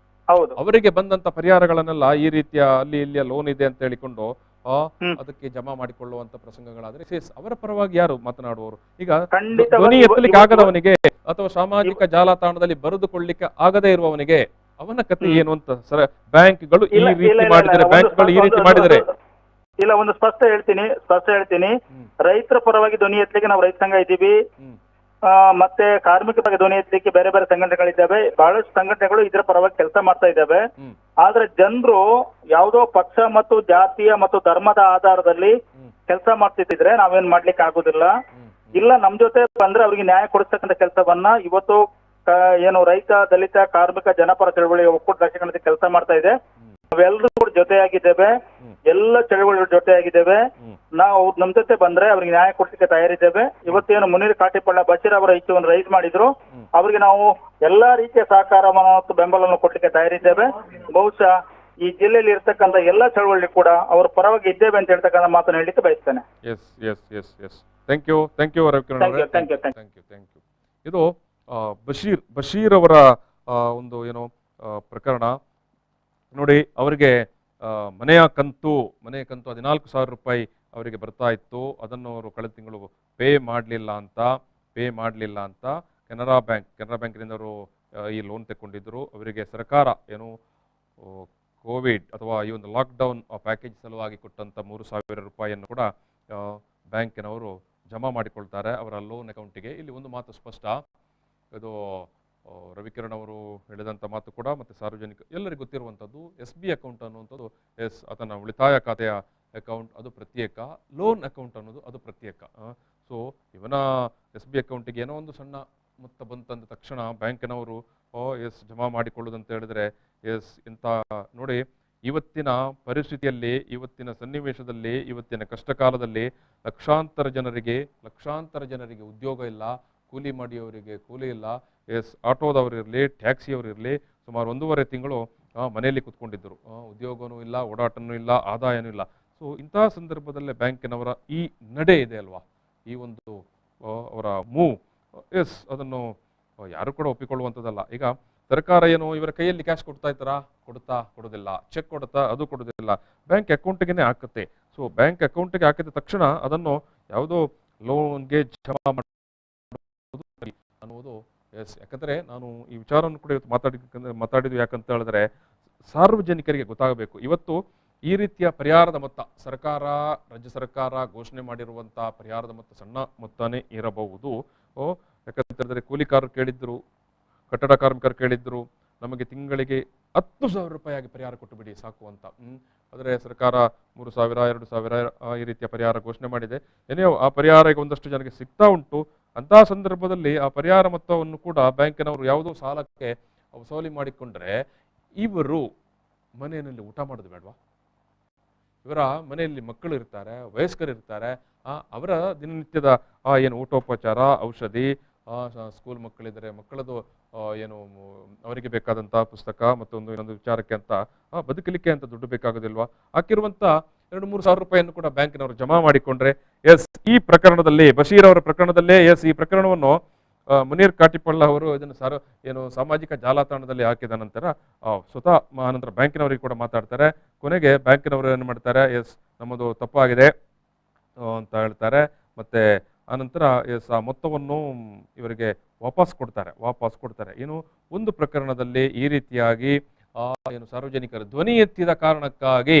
ಅವರಿಗೆ ಬಂದಂತ ಪರಿಹಾರಗಳನ್ನೆಲ್ಲ ಈ ರೀತಿಯ ಅಲ್ಲಿ ಇಲ್ಲಿಯ ಲೋನ್ ಇದೆ ಅಂತ ಹೇಳಿಕೊಂಡು ಅದಕ್ಕೆ ಜಮಾ ಮಾಡಿಕೊಳ್ಳುವಂತ ಪ್ರಸಂಗಗಳಾದ್ರೆ ಅವರ ಪರವಾಗಿ ಯಾರು ಮಾತನಾಡುವವರು? ಈಗ ಧ್ವನಿ ಎತ್ತಲಿಕ್ಕೆ ಆಗದವನಿಗೆ ಅಥವಾ ಸಾಮಾಜಿಕ ಜಾಲತಾಣದಲ್ಲಿ ಬರೆದುಕೊಳ್ಳಿಕ್ಕೆ ಆಗದೇ ಇರುವವನಿಗೆ ಅವನ ಕತೆ ಏನು ಅಂತ ಬ್ಯಾಂಕ್ಗಳು ಈ ರೀತಿ ಮಾಡಿದರೆ ಇಲ್ಲ, ಒಂದು ಸ್ಪಷ್ಟ ಹೇಳ್ತೀನಿ. ರೈತರ ಪರವಾಗಿ ಧ್ವನಿ ಎತ್ತಲಿಕ್ಕೆ ನಾವು ರೈತ ಸಂಘ ಇದ್ದೀವಿ. ಮತ್ತೆ ಕಾರ್ಮಿಕ ಬಗ್ಗೆ ಧ್ವನಿ ಎತ್ತಲಿಕ್ಕೆ ಬೇರೆ ಬೇರೆ ಸಂಘಟನೆಗಳಿದ್ದಾವೆ. ಬಹಳಷ್ಟು ಸಂಘಟನೆಗಳು ಇದರ ಪರವಾಗಿ ಕೆಲಸ ಮಾಡ್ತಾ ಇದ್ದಾವೆ. ಆದ್ರೆ ಜನರು ಯಾವುದೋ ಪಕ್ಷ ಮತ್ತು ಜಾತಿಯ ಮತ್ತು ಧರ್ಮದ ಆಧಾರದಲ್ಲಿ ಕೆಲಸ ಮಾಡ್ತಿದ್ರೆ ನಾವೇನ್ ಮಾಡ್ಲಿಕ್ಕೆ ಆಗುದಿಲ್ಲ. ಇಲ್ಲ, ನಮ್ ಜೊತೆ ಬಂದ್ರೆ ಅವ್ರಿಗೆ ನ್ಯಾಯ ಕೊಡಿಸ್ತಕ್ಕಂಥ ಕೆಲಸವನ್ನ ಇವತ್ತು ಏನು ರೈತ, ದಲಿತ, ಕಾರ್ಮಿಕ, ಜನಪರ ಚಳವಳಿ ಒಕ್ಕೂಟ ಲಕ್ಷಣದ ಕೆಲಸ ಮಾಡ್ತಾ ಇದೆ. ನಾವೆಲ್ಲರೂ ಕೂಡ ಜೊತೆಯಾಗಿದ್ದೇವೆ, ಎಲ್ಲ ಚಳವಳಿ ಜೊತೆಯಾಗಿದ್ದೇವೆ. ನಾವು ನಮ್ ಜೊತೆ ಬಂದ್ರೆ ಅವ್ರಿಗೆ ನ್ಯಾಯ ಕೊಡ್ಲಿಕ್ಕೆ ತಯಾರಿದ್ದೇವೆ. ಇವತ್ತೇನು ಮುನೀರ್ ಕಾಟಿಪಳ್ಳ ಬಶೀರ್ ಅವರ ಇಚ್ಛೆಯನ್ನು ರೈಸ್ ಮಾಡಿದ್ರು, ಅವರಿಗೆ ನಾವು ಎಲ್ಲಾ ರೀತಿಯ ಸಹಕಾರವನ್ನು ಮತ್ತು ಬೆಂಬಲವನ್ನು ಕೊಡ್ಲಿಕ್ಕೆ ತಯಾರಿದ್ದೇವೆ. ಬಹುಶಃ ಈ ಜಿಲ್ಲೆಯಲ್ಲಿ ಇರ್ತಕ್ಕಂಥ ಎಲ್ಲಾ ಚಳವಳಿ ಕೂಡ ಅವರ ಪರವಾಗಿ ಇದ್ದೇವೆ ಅಂತ ಹೇಳ್ತಕ್ಕಂಥ ಮಾತನ್ನು ಹೇಳಲಿಕ್ಕೆ ಬಯಸ್ತೇನೆ. ಥ್ಯಾಂಕ್ ಯು ಇದು ಬಶೀರ್ ಅವರ ಒಂದು ಏನು ಪ್ರಕರಣ ನೋಡಿ. ಅವರಿಗೆ ಮನೆಯ ಕಂತು 14,000 ರೂಪಾಯಿ ಅವರಿಗೆ ಬರ್ತಾ ಇತ್ತು. ಅದನ್ನು ಅವರು ಕಳೆದ ತಿಂಗಳು ಪೇ ಮಾಡಲಿಲ್ಲ ಅಂತ ಕೆನರಾ ಬ್ಯಾಂಕಿನಿಂದ ಅವರು ಈ ಲೋನ್ ತೆಕ್ಕೊಂಡಿದ್ರು. ಅವರಿಗೆ ಸರ್ಕಾರ ಏನು ಕೋವಿಡ್ ಅಥವಾ ಈ ಒಂದು ಲಾಕ್ಡೌನ್ ಪ್ಯಾಕೇಜ್ ಸಲುವಾಗಿ ಕೊಟ್ಟಂತ 3,000 ರೂಪಾಯಿಯನ್ನು ಕೂಡ ಬ್ಯಾಂಕಿನವರು ಜಮಾ ಮಾಡಿಕೊಳ್ತಾರೆ ಅವರ ಲೋನ್ ಅಕೌಂಟಿಗೆ. ಇಲ್ಲಿ ಒಂದು ಮಾತು ಸ್ಪಷ್ಟ, ಇದು ರವಿಕಿರಣ್ ಅವರು ಹೇಳಿದಂಥ ಮಾತು ಕೂಡ ಮತ್ತೆ ಸಾರ್ವಜನಿಕ ಎಲ್ಲರಿಗೂ ಗೊತ್ತಿರುವಂಥದ್ದು. SB ಅಕೌಂಟ್ ಅನ್ನುವಂಥದ್ದು ಆತನ ಉಳಿತಾಯ ಖಾತೆಯ ಅಕೌಂಟ್, ಅದು ಪ್ರತ್ಯೇಕ. ಲೋನ್ ಅಕೌಂಟ್ ಅನ್ನೋದು ಅದು ಪ್ರತ್ಯೇಕ. ಸೊ ಇವನ SB ಅಕೌಂಟಿಗೆ ಏನೋ ಒಂದು ಸಣ್ಣ ಮೊತ್ತ ಬಂತಂದ ತಕ್ಷಣ ಬ್ಯಾಂಕಿನವರು ಜಮಾ ಮಾಡಿಕೊಳ್ಳುವುದಂತ ಹೇಳಿದ್ರೆ ಇಂಥ ನೋಡಿ, ಇವತ್ತಿನ ಪರಿಸ್ಥಿತಿಯಲ್ಲಿ, ಇವತ್ತಿನ ಸನ್ನಿವೇಶದಲ್ಲಿ, ಇವತ್ತಿನ ಕಷ್ಟಕಾಲದಲ್ಲಿ ಲಕ್ಷಾಂತರ ಜನರಿಗೆ ಉದ್ಯೋಗ ಇಲ್ಲ, ಕೂಲಿ ಮಾಡಿಯವರಿಗೆ ಕೂಲಿ ಇಲ್ಲ, ಆಟೋದವರು ಇರಲಿ, ಟ್ಯಾಕ್ಸಿಯವರು ಇರಲಿ, ಸುಮಾರು 1.5 ತಿಂಗಳು ಮನೆಯಲ್ಲಿ ಕುತ್ಕೊಂಡಿದ್ದರು. ಉದ್ಯೋಗನೂ ಇಲ್ಲ, ಓಡಾಟನೂ ಇಲ್ಲ, ಆದಾಯನೂ ಇಲ್ಲ. ಸೊ ಇಂತಹ ಸಂದರ್ಭದಲ್ಲೇ ಬ್ಯಾಂಕಿನವರ ಈ ನಡೆ ಇದೆ ಅಲ್ವಾ, ಈ ಒಂದು ಅವರ ಮೂವ್ ಅದನ್ನು ಯಾರು ಕೂಡ ಒಪ್ಪಿಕೊಳ್ಳುವಂಥದ್ದಲ್ಲ. ಈಗ ಸರ್ಕಾರ ಏನು ಇವರ ಕೈಯಲ್ಲಿ ಕ್ಯಾಶ್ ಕೊಡೋದಿಲ್ಲ, ಚೆಕ್ ಅದು ಕೊಡೋದಿಲ್ಲ, ಬ್ಯಾಂಕ್ ಅಕೌಂಟ್ಗೆ ಹಾಕುತ್ತೆ. ಸೊ ಬ್ಯಾಂಕ್ ಅಕೌಂಟ್ಗೆ ಹಾಕಿದ ತಕ್ಷಣ ಅದನ್ನು ಯಾವುದೋ ಲೋನ್ಗೆ ಜಮಾ ಮಾಡೋದು ಅನ್ನುವುದು ಯಾಕಂದ್ರೆ ನಾನು ಈ ವಿಚಾರವನ್ನು ಕೂಡ ಇವತ್ತು ಮಾತಾಡಿದ್ದು ಯಾಕಂತ ಹೇಳಿದ್ರೆ ಸಾರ್ವಜನಿಕರಿಗೆ ಗೊತ್ತಾಗಬೇಕು. ಇವತ್ತು ಈ ರೀತಿಯ ಪರಿಹಾರದ ಮೊತ್ತ ರಾಜ್ಯ ಸರ್ಕಾರ ಘೋಷಣೆ ಮಾಡಿರುವಂತಹ ಪರಿಹಾರದ ಮೊತ್ತ ಸಣ್ಣ ಮೊತ್ತನೇ ಇರಬಹುದು. ಯಾಕಂತ ಹೇಳಿದ್ರೆ ಕೂಲಿಕಾರರು ಕೇಳಿದ್ರು, ಕಟ್ಟಡ ಕಾರ್ಮಿಕರು ಕೇಳಿದ್ರು, ನಮಗೆ ತಿಂಗಳಿಗೆ 10,000 ರೂಪಾಯಿ ಪರಿಹಾರ ಕೊಟ್ಟು ಬಿಡಿ ಸಾಕು ಅಂತ. ಆದರೆ ಸರ್ಕಾರ 3,000, 2,000 ಈ ರೀತಿಯ ಪರಿಹಾರ ಘೋಷಣೆ ಮಾಡಿದೆ. ಏನೇ ಆ ಪರಿಹಾರ ಈಗ ಒಂದಷ್ಟು ಜನಕ್ಕೆ ಸಿಗ್ತಾ ಉಂಟು. ಅಂತಹ ಸಂದರ್ಭದಲ್ಲಿ ಆ ಪರಿಹಾರ ಮೊತ್ತವನ್ನು ಕೂಡ ಬ್ಯಾಂಕಿನವರು ಯಾವುದೋ ಸಾಲಕ್ಕೆ ವಸೂಲಿ ಮಾಡಿಕೊಂಡ್ರೆ ಇವರು ಮನೆಯಲ್ಲಿ ಊಟ ಮಾಡೋದು ಬೇಡವಾ? ಇವರ ಮನೆಯಲ್ಲಿ ಮಕ್ಕಳು ಇರ್ತಾರೆ, ವಯಸ್ಕರು ಇರ್ತಾರೆ. ಅವರ ದಿನನಿತ್ಯದ ಏನು ಊಟೋಪಚಾರ, ಔಷಧಿ, ಸ್ಕೂಲ್ ಮಕ್ಕಳಿದ್ದಾರೆ, ಮಕ್ಕಳದು ಏನು ಅವರಿಗೆ ಬೇಕಾದಂತಹ ಪುಸ್ತಕ ಮತ್ತೊಂದು ಇನ್ನೊಂದು ವಿಚಾರಕ್ಕೆ ಅಂತ ಬದುಕಲಿಕ್ಕೆ ಅಂತ ದುಡ್ಡು ಬೇಕಾಗೋದಿಲ್ವಾ? ಹಾಕಿರುವಂತ 2-3 ಸಾವಿರ ರೂಪಾಯಿಯನ್ನು ಕೂಡ ಬ್ಯಾಂಕಿನವರು ಜಮಾ ಮಾಡಿಕೊಂಡ್ರೆ ಈ ಪ್ರಕರಣದಲ್ಲಿ, ಬಶೀರ್ ಅವರ ಪ್ರಕರಣದಲ್ಲೇ ಈ ಪ್ರಕರಣವನ್ನು ಮುನೀರ್ ಕಾಟಿಪಳ್ಳ ಅವರು ಇದನ್ನು ಸಾಮಾಜಿಕ ಜಾಲತಾಣದಲ್ಲಿ ಹಾಕಿದ ನಂತರ ಸ್ವತಃ ನಂತರ ಬ್ಯಾಂಕಿನವರಿಗೆ ಕೂಡ ಮಾತಾಡ್ತಾರೆ. ಕೊನೆಗೆ ಬ್ಯಾಂಕಿನವರು ಏನು ಮಾಡ್ತಾರೆ, ನಮ್ಮದು ತಪ್ಪಾಗಿದೆ ಅಂತ ಹೇಳ್ತಾರೆ. ಮತ್ತೆ ಆನಂತರ ಆ ಮೊತ್ತವನ್ನು ಇವರಿಗೆ ವಾಪಸ್ ಕೊಡ್ತಾರೆ. ಏನು ಒಂದು ಪ್ರಕರಣದಲ್ಲಿ ಈ ರೀತಿಯಾಗಿ ಏನು ಸಾರ್ವಜನಿಕರು ಧ್ವನಿ ಎತ್ತಿದ ಕಾರಣಕ್ಕಾಗಿ,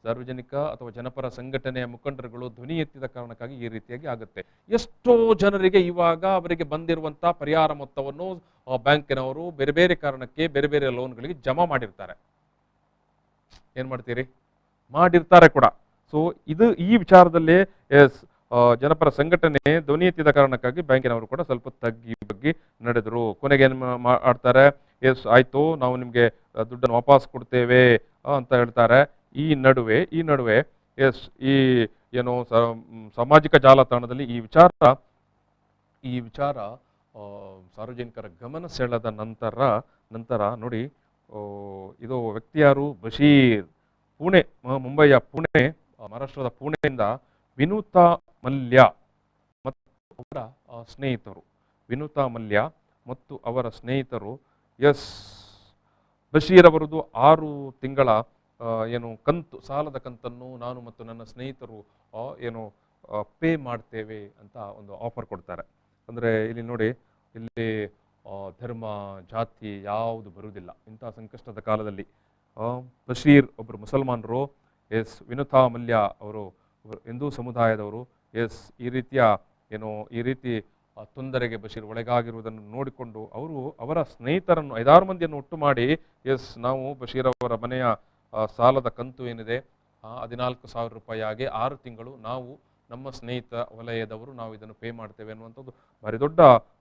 ಸಾರ್ವಜನಿಕ ಅಥವಾ ಜನಪರ ಸಂಘಟನೆಯ ಮುಖಂಡರುಗಳು ಧ್ವನಿ ಎತ್ತಿದ ಕಾರಣಕ್ಕಾಗಿ ಈ ರೀತಿಯಾಗಿ ಆಗುತ್ತೆ. ಎಷ್ಟೋ ಜನರಿಗೆ ಇವಾಗ ಅವರಿಗೆ ಬಂದಿರುವಂತಹ ಪರಿಹಾರ ಮೊತ್ತವನ್ನು ಬ್ಯಾಂಕಿನವರು ಬೇರೆ ಬೇರೆ ಕಾರಣಕ್ಕೆ ಬೇರೆ ಬೇರೆ ಲೋನ್ಗಳಿಗೆ ಜಮಾ ಮಾಡಿರ್ತಾರೆ. ಏನ್ ಮಾಡ್ತೀರಿ? ಮಾಡಿರ್ತಾರೆ ಕೂಡ. ಸೊ ಈ ವಿಚಾರದಲ್ಲಿ ಜನಪರ ಸಂಘಟನೆ ಧ್ವನಿ ಎತ್ತಿದ ಕಾರಣಕ್ಕಾಗಿ ಬ್ಯಾಂಕಿನವರು ಕೂಡ ಸ್ವಲ್ಪ ಬಗ್ಗಿ ನಡೆದರು. ಕೊನೆಗೆ ಏನ್ ಮಾಡ್ತಾರೆ, ಆಯ್ತು ನಾವು ನಿಮ್ಗೆ ದುಡ್ಡನ್ನು ವಾಪಸ್ ಕೊಡ್ತೇವೆ ಅಂತ ಹೇಳ್ತಾರೆ. ಈ ನಡುವೆ ಈ ಏನು ಸಾಮಾಜಿಕ ಜಾಲತಾಣದಲ್ಲಿ ಈ ವಿಚಾರ ಸಾರ್ವಜನಿಕರ ಗಮನ ಸೆಳೆದ ನಂತರ ನೋಡಿ, ಇದು ವ್ಯಕ್ತಿ ಯಾರು? ಬಶೀರ್, ಮುಂಬೈಯ ಪುಣೆ, ಮಹಾರಾಷ್ಟ್ರದ ಪುಣೆಯಿಂದ ವಿನುತಾ ಮಲ್ಯ ಮತ್ತು ಅವರ ಸ್ನೇಹಿತರು, ಬಶೀರ್ ಅವರದು 6 ತಿಂಗಳ ಏನು ಸಾಲದ ಕಂತನ್ನು ನಾನು ಮತ್ತು ನನ್ನ ಸ್ನೇಹಿತರು ಪೇ ಮಾಡ್ತೇವೆ ಅಂತ ಒಂದು ಆಫರ್ ಕೊಡ್ತಾರೆ. ಅಂದ್ರೆ ಇಲ್ಲಿ ನೋಡಿ, ಇಲ್ಲಿ ಧರ್ಮ, ಜಾತಿ ಯಾವುದು ಬರುವುದಿಲ್ಲ ಇಂತಹ ಸಂಕಷ್ಟದ ಕಾಲದಲ್ಲಿ. ಬಶೀರ್ ಒಬ್ಬರು ಮುಸಲ್ಮಾನರು, ಎಸ್ ವಿನುತಾ ಮಲ್ಯ ಅವರು ಹಿಂದೂ ಸಮುದಾಯದವರು. ಎಸ್ ಈ ರೀತಿಯ ಈ ರೀತಿ ತೊಂದರೆಗೆ ಬಶೀರ್ ಒಳಗಾಗಿರುವುದನ್ನು ನೋಡಿಕೊಂಡು ಅವರ ಸ್ನೇಹಿತರನ್ನು 5-6 ಮಂದಿಯನ್ನು ಒಟ್ಟು ಮಾಡಿ ಎಸ್ ನಾವು ಬಶೀರ್ ಅವರ ಮನೆಯ ಸಾಲದ ಕಂತು ಏನಿದೆ 14,000 ರೂಪಾಯಿ ಆಗಿ 6 ತಿಂಗಳು ನಾವು ನಮ್ಮ ಸ್ನೇಹಿತ ವಲಯದವರು ನಾವು ಇದನ್ನು ಪೇ ಮಾಡ್ತೇವೆ ಅನ್ನುವಂಥದ್ದು ಭಾರಿ ದೊಡ್ಡ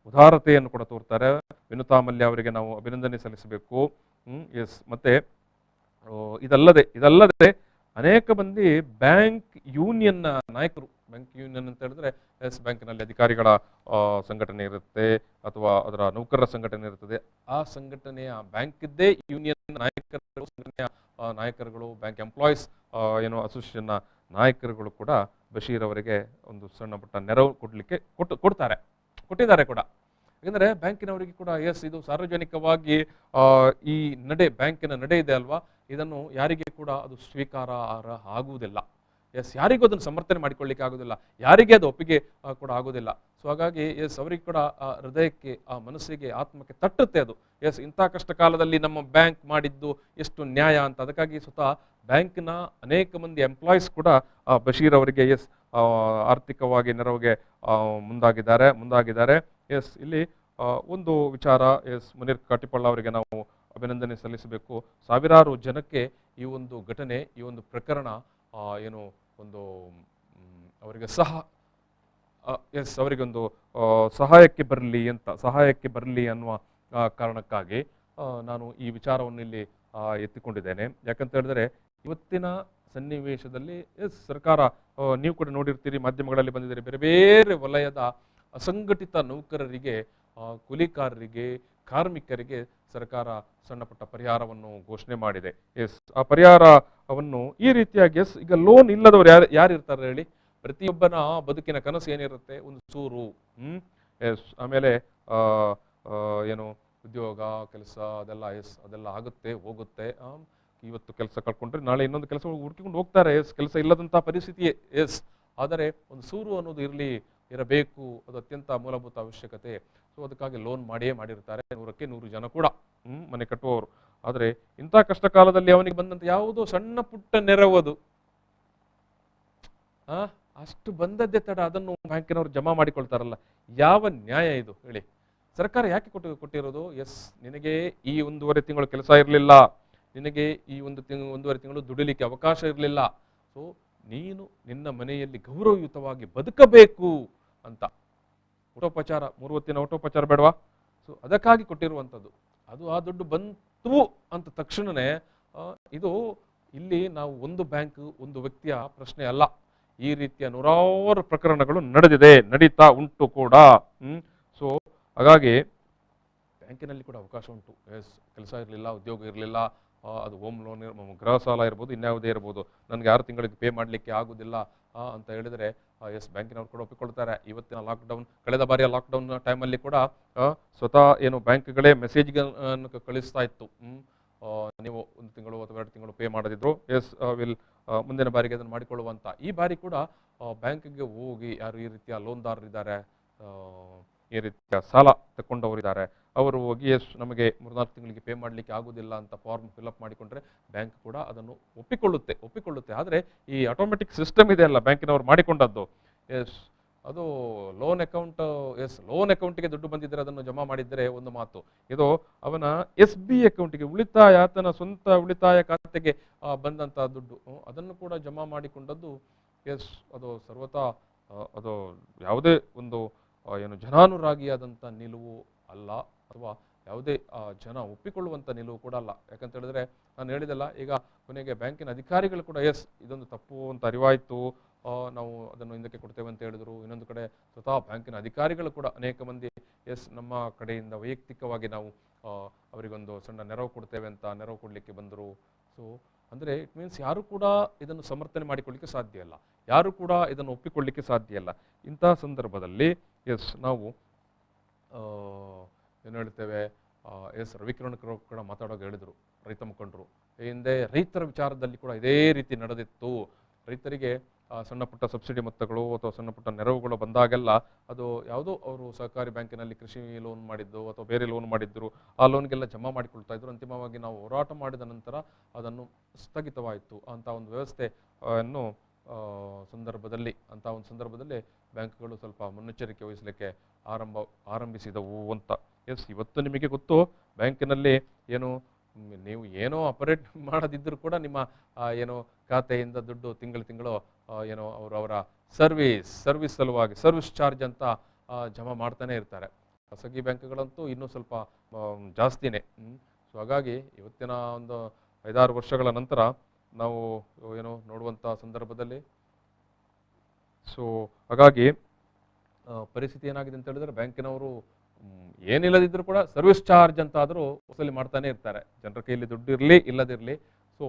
ಉದಾರತೆಯನ್ನು ಕೂಡ ತೋರ್ತಾರೆ. ವಿನುತಾ ಮಲ್ಯ ಅವರಿಗೆ ನಾವು ಅಭಿನಂದನೆ ಸಲ್ಲಿಸಬೇಕು. ಎಸ್ ಮತ್ತೆ ಇದಲ್ಲದೆ ಅನೇಕ ಮಂದಿ ಬ್ಯಾಂಕ್ ಯೂನಿಯನ್ ನಾಯಕರು, ಬ್ಯಾಂಕ್ ಯೂನಿಯನ್ ಅಂತ ಹೇಳಿದ್ರೆ ಎಸ್ ಬ್ಯಾಂಕ್ನಲ್ಲಿ ಅಧಿಕಾರಿಗಳ ಸಂಘಟನೆ ಇರುತ್ತೆ ಅಥವಾ ಅದರ ನೌಕರರ ಸಂಘಟನೆ ಇರುತ್ತದೆ. ಆ ಸಂಘಟನೆಯ ಬ್ಯಾಂಕಿದ್ದೇ ಯೂನಿಯನ್ ನಾಯಕರು, ಸಂಘಟನೆಯ ನಾಯಕರುಗಳು, ಬ್ಯಾಂಕ್ ಎಂಪ್ಲಾಯೀಸ್ ಅಸೋಸಿಯೇಷನ್ನ ನಾಯಕರುಗಳು ಕೂಡ ಬಶೀರ್ ಅವರಿಗೆ ಒಂದು ಸಣ್ಣ ಪುಟ್ಟ ನೆರವು ಕೊಟ್ಟಿದ್ದಾರೆ ಕೂಡ. ಯಾಕಂದ್ರೆ ಬ್ಯಾಂಕಿನವರಿಗೆ ಕೂಡ ಎಸ್ ಇದು ಸಾರ್ವಜನಿಕವಾಗಿ ಈ ಬ್ಯಾಂಕಿನ ನಡೆ ಇದೆ ಅಲ್ವಾ, ಇದನ್ನು ಯಾರಿಗೆ ಕೂಡ ಅದು ಸ್ವೀಕಾರ ಆಗುವುದಿಲ್ಲ. ಎಸ್ ಯಾರಿಗೂ ಅದನ್ನು ಸಮರ್ಥನೆ ಮಾಡಿಕೊಳ್ಳಿಕ್ಕೆ ಆಗುದಿಲ್ಲ, ಯಾರಿಗೆ ಅದು ಒಪ್ಪಿಗೆ ಕೂಡ ಆಗುದಿಲ್ಲ. ಸೊ ಹಾಗಾಗಿ ಎಸ್ ಅವರಿಗೆ ಕೂಡ ಹೃದಯಕ್ಕೆ, ಮನಸ್ಸಿಗೆ, ಆತ್ಮಕ್ಕೆ ತಟ್ಟುತ್ತೆ ಅದು. ಎಸ್ ಇಂಥ ಕಷ್ಟ ಕಾಲದಲ್ಲಿ ನಮ್ಮ ಬ್ಯಾಂಕ್ ಮಾಡಿದ್ದು ಎಷ್ಟು ನ್ಯಾಯ ಅಂತ. ಅದಕ್ಕಾಗಿ ಸ್ವತಃ ಬ್ಯಾಂಕ್ನ ಅನೇಕ ಮಂದಿ ಎಂಪ್ಲಾಯೀಸ್ ಕೂಡ ಬಶೀರ್ ಅವರಿಗೆ ಎಸ್ ಆರ್ಥಿಕವಾಗಿ ನೆರವಿಗೆ ಮುಂದಾಗಿದ್ದಾರೆ. ಎಸ್ ಇಲ್ಲಿ ಒಂದು ವಿಚಾರ, ಎಸ್ ಮುನೀರ್ ಕಾಟಿಪಳ್ಳ ಅವರಿಗೆ ನಾವು ಅಭಿನಂದನೆ ಸಲ್ಲಿಸಬೇಕು. ಸಾವಿರಾರು ಜನಕ್ಕೆ ಈ ಒಂದು ಘಟನೆ, ಈ ಒಂದು ಪ್ರಕರಣ ಅವರಿಗೆ ಅವರಿಗೊಂದು ಸಹಾಯಕ್ಕೆ ಬರಲಿ ಅನ್ನುವ ಕಾರಣಕ್ಕಾಗಿ ನಾನು ಈ ವಿಚಾರವನ್ನು ಇಲ್ಲಿ ಎತ್ತಿಕೊಂಡಿದ್ದೇನೆ. ಯಾಕಂತ ಹೇಳಿದ್ರೆ ಇವತ್ತಿನ ಸನ್ನಿವೇಶದಲ್ಲಿ ಎಸ್ ಸರ್ಕಾರ, ನೀವು ಕೂಡ ನೋಡಿರ್ತೀರಿ, ಮಾಧ್ಯಮಗಳಲ್ಲಿ ಬಂದಿದ್ದೀರಿ, ಬೇರೆ ಬೇರೆ ವಲಯದ ಅಸಂಘಟಿತ ನೌಕರರಿಗೆ, ಕೂಲಿಕಾರರಿಗೆ, ಕಾರ್ಮಿಕರಿಗೆ ಸರ್ಕಾರ ಸಣ್ಣ ಪುಟ್ಟ ಪರಿಹಾರವನ್ನು ಘೋಷಣೆ ಮಾಡಿದೆ. ಎಸ್ ಆ ಪರಿಹಾರವನ್ನು ಈ ರೀತಿಯಾಗಿ ಎಸ್ ಈಗ ಲೋನ್ ಇಲ್ಲದವರು ಯಾರಿರ್ತಾರೆ ಹೇಳಿ? ಪ್ರತಿಯೊಬ್ಬನ ಬದುಕಿನ ಕನಸು ಏನಿರುತ್ತೆ? ಒಂದು ಸೂರು. ಎಸ್ ಆಮೇಲೆ ಉದ್ಯೋಗ, ಕೆಲಸ ಅದೆಲ್ಲ ಆಗುತ್ತೆ ಹೋಗುತ್ತೆ. ಇವತ್ತು ಕೆಲಸ ಕಳ್ಕೊಂಡ್ರೆ ನಾಳೆ ಇನ್ನೊಂದು ಕೆಲಸ ಹುಡುಕಿಕೊಂಡು ಹೋಗ್ತಾರೆ. ಎಸ್ ಕೆಲಸ ಇಲ್ಲದಂತಹ ಪರಿಸ್ಥಿತಿ. ಎಸ್ ಆದರೆ ಒಂದು ಸೂರು ಅನ್ನೋದು ಇರಬೇಕು, ಅದು ಅತ್ಯಂತ ಮೂಲಭೂತ ಅವಶ್ಯಕತೆ. ಸೊ ಅದಕ್ಕಾಗಿ ಲೋನ್ ಮಾಡಿರ್ತಾರೆ, 100ಕ್ಕೆ 100 ಜನ ಕೂಡ ಮನೆ ಕಟ್ಟುವವರು. ಆದರೆ ಇಂಥ ಕಷ್ಟ ಕಾಲದಲ್ಲಿ ಅವನಿಗೆ ಬಂದಂತ ಯಾವುದೋ ಸಣ್ಣ ಪುಟ್ಟ ನೆರವದು ಅಷ್ಟು ಬಂದದ್ದೇ ತಡ ಅದನ್ನು ಬ್ಯಾಂಕಿನವರು ಜಮಾ ಮಾಡಿಕೊಳ್ತಾರಲ್ಲ, ಯಾವ ನ್ಯಾಯ ಇದು ಹೇಳಿ? ಸರ್ಕಾರ ಯಾಕೆ ಕೊಟ್ಟಿರೋದು? ಎಸ್ ನಿನಗೆ ಈ 1.5 ತಿಂಗಳು ಕೆಲಸ ಇರಲಿಲ್ಲ, ನಿನಗೆ ಈ 1.5 ತಿಂಗಳು ದುಡಿಲಿಕ್ಕೆ ಅವಕಾಶ ಇರಲಿಲ್ಲ. ಸೊ ನೀನು ನಿನ್ನ ಮನೆಯಲ್ಲಿ ಗೌರವಯುತವಾಗಿ ಬದುಕಬೇಕು ಅಂತ ಊಟೋಪಚಾರ, 3 ಹೊತ್ತಿನ ಊಟೋಪಚಾರ ಬೇಡವಾ? ಸೊ ಅದಕ್ಕಾಗಿ ಕೊಟ್ಟಿರುವಂಥದ್ದು. ಅದು ಆ ದುಡ್ಡು ಬಂತು ಅಂತ ತಕ್ಷಣನೇ ಇದು ಇಲ್ಲಿ ನಾವು ಒಂದು ಬ್ಯಾಂಕ್, ಒಂದು ವ್ಯಕ್ತಿಯ ಪ್ರಶ್ನೆ ಅಲ್ಲ. ಈ ರೀತಿಯ 100 ಪ್ರಕರಣಗಳು ನಡೀತಾ ಉಂಟು ಕೂಡ. ಸೊ ಹಾಗಾಗಿ ಬ್ಯಾಂಕಿನಲ್ಲಿ ಕೂಡ ಅವಕಾಶ ಉಂಟು. ಎಸ್ ಕೆಲಸ ಇರಲಿಲ್ಲ, ಉದ್ಯೋಗ ಇರಲಿಲ್ಲ, ಅದು ಹೋಮ್ ಲೋನ್, ಗೃಹ ಸಾಲ ಇರ್ಬೋದು, ಇನ್ಯಾವುದೇ ಇರ್ಬೋದು, ನನಗೆ 6 ತಿಂಗಳಿಗೆ ಪೇ ಮಾಡಲಿಕ್ಕೆ ಆಗುದಿಲ್ಲ ಅಂತ ಹೇಳಿದರೆ ಎಸ್ ಬ್ಯಾಂಕಿನವ್ರು ಕೂಡ ಒಪ್ಪಿಕೊಳ್ತಾರೆ. ಇವತ್ತಿನ ಲಾಕ್ಡೌನ್, ಕಳೆದ ಬಾರಿಯ ಲಾಕ್ಡೌನ್ ಟೈಮಲ್ಲಿ ಕೂಡ ಸ್ವತಃ ಬ್ಯಾಂಕ್ಗಳೇ ಮೆಸೇಜ್ಗಳನ್ನು ಕಳಿಸ್ತಾ ಇತ್ತು, ನೀವು 1 ತಿಂಗಳು ಅಥವಾ 2 ತಿಂಗಳು ಪೇ ಮಾಡದಿದ್ರು ಎಸ್ ಮುಂದಿನ ಬಾರಿಗೆ ಅದನ್ನು ಮಾಡಿಕೊಳ್ಳುವಂತ. ಈ ಬಾರಿ ಕೂಡ ಬ್ಯಾಂಕ್ಗೆ ಹೋಗಿ ಯಾರು ಈ ರೀತಿಯ ಲೋನ್ದಾರರಿದ್ದಾರೆ, ಈ ರೀತಿಯ ಸಾಲ ತಗೊಂಡವರಿದ್ದಾರೆ, ಅವರು ಹೋಗಿ ಎಸ್ ನಮಗೆ 3-4 ತಿಂಗಳಿಗೆ ಪೇ ಮಾಡಲಿಕ್ಕೆ ಆಗುದಿಲ್ಲ ಅಂತ ಫಾರ್ಮ್ ಫಿಲ್ಅಪ್ ಮಾಡಿಕೊಂಡ್ರೆ ಬ್ಯಾಂಕ್ ಕೂಡ ಅದನ್ನು ಒಪ್ಪಿಕೊಳ್ಳುತ್ತೆ. ಆದರೆ ಈ ಆಟೋಮೆಟಿಕ್ ಸಿಸ್ಟಮ್ ಇದೆ ಅಲ್ಲ ಬ್ಯಾಂಕಿನವರು ಮಾಡಿಕೊಂಡದ್ದು, ಎಸ್ ಅದು ಲೋನ್ ಅಕೌಂಟಿಗೆ ದುಡ್ಡು ಬಂದಿದ್ದರೆ ಅದನ್ನು ಜಮಾ ಮಾಡಿದ್ದರೆ ಒಂದು ಮಾತು. ಇದು ಅವನ SB ಅಕೌಂಟಿಗೆ, ಆತನ ಸ್ವಂತ ಉಳಿತಾಯ ಖಾತೆಗೆ ಬಂದಂತ ದುಡ್ಡು, ಅದನ್ನು ಕೂಡ ಜಮಾ ಮಾಡಿಕೊಂಡದ್ದು. ಎಸ್ ಅದು ಸರ್ವತಾ ಅದು ಯಾವುದೇ ಒಂದು ಜನಾನುರಾಗಿಯಾದಂಥ ನಿಲುವು ಅಲ್ಲ, ಅಥವಾ ಯಾವುದೇ ಜನ ಒಪ್ಪಿಕೊಳ್ಳುವಂಥ ನಿಲುವು ಕೂಡ ಅಲ್ಲ. ಯಾಕಂತ ಹೇಳಿದ್ರೆ ನಾನು ಹೇಳಿದೆಲ್ಲ, ಈಗ ಕೊನೆಗೆ ಬ್ಯಾಂಕಿನ ಅಧಿಕಾರಿಗಳು ಕೂಡ ಎಸ್ ಇದೊಂದು ತಪ್ಪು ಅಂತ ಅರಿವಾಯಿತು, ನಾವು ಅದನ್ನು ಹಿಂದಕ್ಕೆ ಕೊಡ್ತೇವೆ ಅಂತ ಹೇಳಿದ್ರು. ಇನ್ನೊಂದು ಕಡೆ ಸ್ವತಃ ಬ್ಯಾಂಕಿನ ಅಧಿಕಾರಿಗಳು ಕೂಡ ಅನೇಕ ಮಂದಿ ಎಸ್ ನಮ್ಮ ಕಡೆಯಿಂದ ವೈಯಕ್ತಿಕವಾಗಿ ನಾವು ಅವರಿಗೊಂದು ಸಣ್ಣ ನೆರವು ಕೊಡ್ತೇವೆ ಅಂತ ನೆರವು ಕೊಡಲಿಕ್ಕೆ ಬಂದರು. ಸೊ ಅಂದರೆ ಇಟ್ ಮೀನ್ಸ್ ಯಾರು ಕೂಡ ಇದನ್ನು ಸಮರ್ಥನೆ ಮಾಡಿಕೊಳ್ಳಿಕ್ಕೆ ಸಾಧ್ಯ ಇಲ್ಲ, ಯಾರು ಕೂಡ ಇದನ್ನು ಒಪ್ಪಿಕೊಳ್ಳಿಕ್ಕೆ ಸಾಧ್ಯ ಇಲ್ಲ. ಇಂತಹ ಸಂದರ್ಭದಲ್ಲಿ ಎಸ್ ನಾವು ಏನು ಹೇಳ್ತೇವೆ, ಎಸ್ ರವಿಕಿರಣ್ ಕೂಡ ಮಾತಾಡೋಕೆ ಹೇಳಿದರು, ರೈತ ಮುಖಂಡರು ಹಿಂದೆ ರೈತರ ವಿಚಾರದಲ್ಲಿ ಕೂಡ ಇದೇ ರೀತಿ ನಡೆದಿತ್ತು. ರೈತರಿಗೆ ಸಣ್ಣ ಪುಟ್ಟ ಸಬ್ಸಿಡಿ ಮೊತ್ತಗಳು ಅಥವಾ ಸಣ್ಣ ಪುಟ್ಟ ನೆರವುಗಳು ಬಂದಾಗೆಲ್ಲ ಅದು ಯಾವುದೋ ಅವರು ಸಹಕಾರಿ ಬ್ಯಾಂಕಿನಲ್ಲಿ ಕೃಷಿ ಲೋನ್ ಮಾಡಿದ್ದು ಅಥವಾ ಬೇರೆ ಲೋನ್ ಮಾಡಿದ್ರು, ಆ ಲೋನ್ಗೆಲ್ಲ ಜಮಾ ಮಾಡಿಕೊಳ್ತಾ ಇದ್ರು. ಅಂತಿಮವಾಗಿ ನಾವು ಹೋರಾಟ ಮಾಡಿದ ನಂತರ ಅದನ್ನು ಸ್ಥಗಿತವಾಯಿತು ಅಂತ ಒಂದು ವ್ಯವಸ್ಥೆ ಅನ್ನು ಅಂಥ ಒಂದು ಸಂದರ್ಭದಲ್ಲಿ ಬ್ಯಾಂಕ್ಗಳು ಸ್ವಲ್ಪ ಮುನ್ನೆಚ್ಚರಿಕೆ ವಹಿಸಲಿಕ್ಕೆ ಆರಂಭಿಸಿದವು ಅಂತ. ಇವತ್ತು ನಿಮಗೆ ಗೊತ್ತು, ಬ್ಯಾಂಕಿನಲ್ಲಿ ಏನು ನೀವು ಏನೋ ಆಪರೇಟ್ ಮಾಡದಿದ್ದರೂ ಕೂಡ ನಿಮ್ಮ ಏನೋ ಖಾತೆಯಿಂದ ದುಡ್ಡು ತಿಂಗಳು ಏನೋ ಅವರ ಸರ್ವಿಸ್ ಸಲುವಾಗಿ ಸರ್ವಿಸ್ ಚಾರ್ಜ್ ಅಂತ ಜಮಾ ಮಾಡ್ತಾನೆ ಇರ್ತಾರೆ. ಖಾಸಗಿ ಬ್ಯಾಂಕ್ಗಳಂತೂ ಇನ್ನೂ ಸ್ವಲ್ಪ ಜಾಸ್ತಿನೇ. ಸೊ ಹಾಗಾಗಿ ಇವತ್ತಿನ ಒಂದು 5-6 ವರ್ಷಗಳ ನಂತರ ನಾವು ಏನೋ ನೋಡುವಂಥ ಸಂದರ್ಭದಲ್ಲಿ ಸೊ ಹಾಗಾಗಿ ಪರಿಸ್ಥಿತಿ ಏನಾಗಿದೆ ಅಂತ ಹೇಳಿದ್ರೆ, ಬ್ಯಾಂಕಿನವರು ಏನಿಲ್ಲದಿದ್ದರೂ ಕೂಡ ಸರ್ವಿಸ್ ಚಾರ್ಜ್ ಅಂತ ಆದರೂ ವಸೂಲಿ ಮಾಡ್ತಾನೆ ಇರ್ತಾರೆ, ಜನರ ಕೈಯಲ್ಲಿ ದುಡ್ಡು ಇರಲಿ ಇಲ್ಲದಿರಲಿ. ಸೊ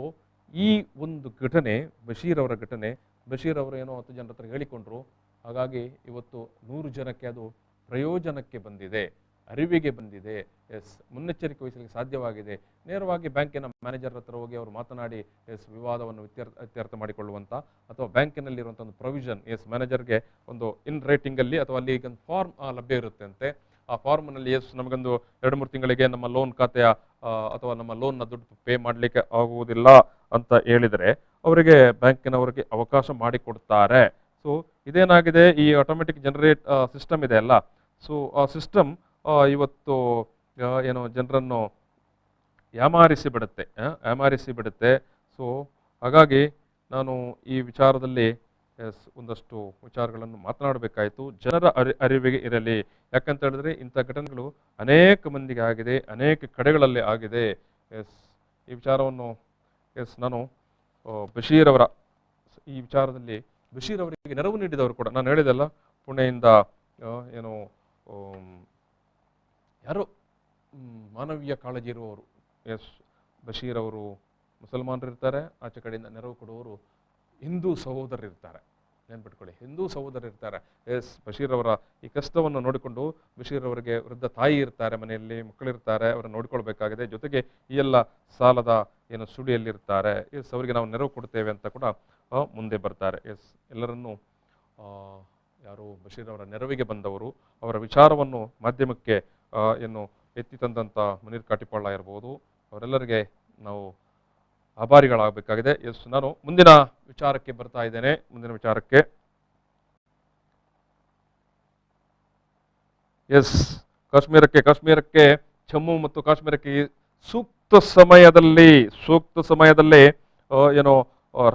ಈ ಒಂದು ಘಟನೆ, ಬಶೀರ್ ಅವರ ಘಟನೆ, ಬಶೀರ್ ಅವರು ಏನೋ 10 ಜನರ ಹತ್ರ ಹೇಳಿಕೊಂಡ್ರು. ಹಾಗಾಗಿ ಇವತ್ತು 100 ಜನಕ್ಕೆ ಅದು ಪ್ರಯೋಜನಕ್ಕೆ ಬಂದಿದೆ, ಅರಿವಿಗೆ ಬಂದಿದೆ. ಮುನ್ನೆಚ್ಚರಿಕೆ ವಹಿಸಲಿಕ್ಕೆ ಸಾಧ್ಯವಾಗಿದೆ. ನೇರವಾಗಿ ಬ್ಯಾಂಕಿನ ಮ್ಯಾನೇಜರ್ ಹತ್ರ ಹೋಗಿ ಅವರು ಮಾತನಾಡಿ ವಿವಾದವನ್ನು ಇತ್ಯರ್ಥ ಮಾಡಿಕೊಳ್ಳುವಂಥ, ಅಥವಾ ಬ್ಯಾಂಕಿನಲ್ಲಿರುವಂಥ ಒಂದು ಪ್ರೊವಿಷನ್, ಮ್ಯಾನೇಜರ್ಗೆ ಒಂದು ಇನ್ ರೈಟಿಂಗಲ್ಲಿ ಅಥವಾ ಅಲ್ಲಿ ಒಂದು ಫಾರ್ಮ್ ಲಭ್ಯ ಇರುತ್ತೆ ಅಂತೆ. ಆ ಫಾರ್ಮ್ನಲ್ಲಿ ನಮಗೊಂದು 2-3 ತಿಂಗಳಿಗೆ ನಮ್ಮ ಲೋನ್ ಖಾತೆಯ ಅಥವಾ ನಮ್ಮ ಲೋನ್ನ ದುಡ್ಡು ಪೇ ಮಾಡಲಿಕ್ಕೆ ಆಗುವುದಿಲ್ಲ ಅಂತ ಹೇಳಿದರೆ ಅವರಿಗೆ ಬ್ಯಾಂಕಿನವರಿಗೆ ಅವಕಾಶ ಮಾಡಿಕೊಡ್ತಾರೆ. ಸೊ ಇದೇನಾಗಿದೆ, ಈ ಆಟೋಮೆಟಿಕ್ ಜನರೇಟ್ ಸಿಸ್ಟಮ್ ಇದೆ ಅಲ್ಲ, ಸೊ ಆ ಸಿಸ್ಟಮ್ ಇವತ್ತು ಏನೋ ಜನರನ್ನು ಯಾಮಾರಿಸಿ ಬಿಡುತ್ತೆ. ಸೊ ಹಾಗಾಗಿ ನಾನು ಈ ವಿಚಾರದಲ್ಲಿ ಒಂದಷ್ಟು ವಿಚಾರಗಳನ್ನು ಮಾತನಾಡಬೇಕಾಯಿತು, ಜನರ ಅರಿವಿಗೆ ಇರಲಿ. ಯಾಕಂತ ಹೇಳಿದ್ರೆ ಇಂಥ ಘಟನೆಗಳು ಅನೇಕ ಮಂದಿಗೆ ಆಗಿದೆ, ಅನೇಕ ಕಡೆಗಳಲ್ಲಿ ಆಗಿದೆ. ಈ ವಿಚಾರವನ್ನು ನಾನು ಬಶೀರ್ ಅವರ ಈ ವಿಚಾರದಲ್ಲಿ ಬಶೀರ್ ಅವರಿಗೆ ನೆರವು ನೀಡಿದವರು ಕೂಡ ನಾನು ಹೇಳಿದೆಲ್ಲ, ಪುಣೆಯಿಂದ ಏನು ಯಾರು ಮಾನವೀಯ ಕಾಳಜಿ ಇರುವವರು. ಬಶೀರ್ ಅವರು ಮುಸಲ್ಮಾನರು ಇರ್ತಾರೆ, ಆಚೆ ಕಡೆಯಿಂದ ನೆರವು ಕೊಡುವವರು ಹಿಂದೂ ಸಹೋದರರಿರ್ತಾರೆ. ನೆನ್ಪಿಟ್ಕೊಳ್ಳಿ, ಹಿಂದೂ ಸಹೋದರರಿರ್ತಾರೆ. ಬಶೀರ್ ಅವರ ಈ ಕಷ್ಟವನ್ನು ನೋಡಿಕೊಂಡು ಬಶೀರ್ ಅವರಿಗೆ ವೃದ್ಧ ತಾಯಿ ಇರ್ತಾರೆ, ಮನೆಯಲ್ಲಿ ಮಕ್ಕಳಿರ್ತಾರೆ, ಅವರನ್ನು ನೋಡಿಕೊಳ್ಬೇಕಾಗಿದೆ. ಜೊತೆಗೆ ಈ ಎಲ್ಲ ಸಾಲದ ಏನು ಸುಳಿಯಲ್ಲಿರ್ತಾರೆ. ಅವರಿಗೆ ನಾವು ನೆರವು ಕೊಡ್ತೇವೆ ಅಂತ ಕೂಡ ಮುಂದೆ ಬರ್ತಾರೆ. ಎಲ್ಲರನ್ನೂ ಯಾರು ಬಶೀರ್ ಅವರ ನೆರವಿಗೆ ಬಂದವರು, ಅವರ ವಿಚಾರವನ್ನು ಮಾಧ್ಯಮಕ್ಕೆ ಏನು ಎತ್ತಿ ತಂದಂಥ ಮುನೀರ್ ಕಾಟಿಪಾಳ್ಯ ಇರ್ಬೋದು, ಅವರೆಲ್ಲರಿಗೆ ನಾವು ಆಭಾರಿಗಳಾಗಬೇಕಾಗಿದೆ. ನಾನು ಮುಂದಿನ ವಿಚಾರಕ್ಕೆ ಬರ್ತಾ ಇದ್ದೇನೆ. ಮುಂದಿನ ವಿಚಾರಕ್ಕೆ ಕಾಶ್ಮೀರಕ್ಕೆ ಜಮ್ಮು ಮತ್ತು ಕಾಶ್ಮೀರಕ್ಕೆ ಸೂಕ್ತ ಸಮಯದಲ್ಲಿ ಏನೋ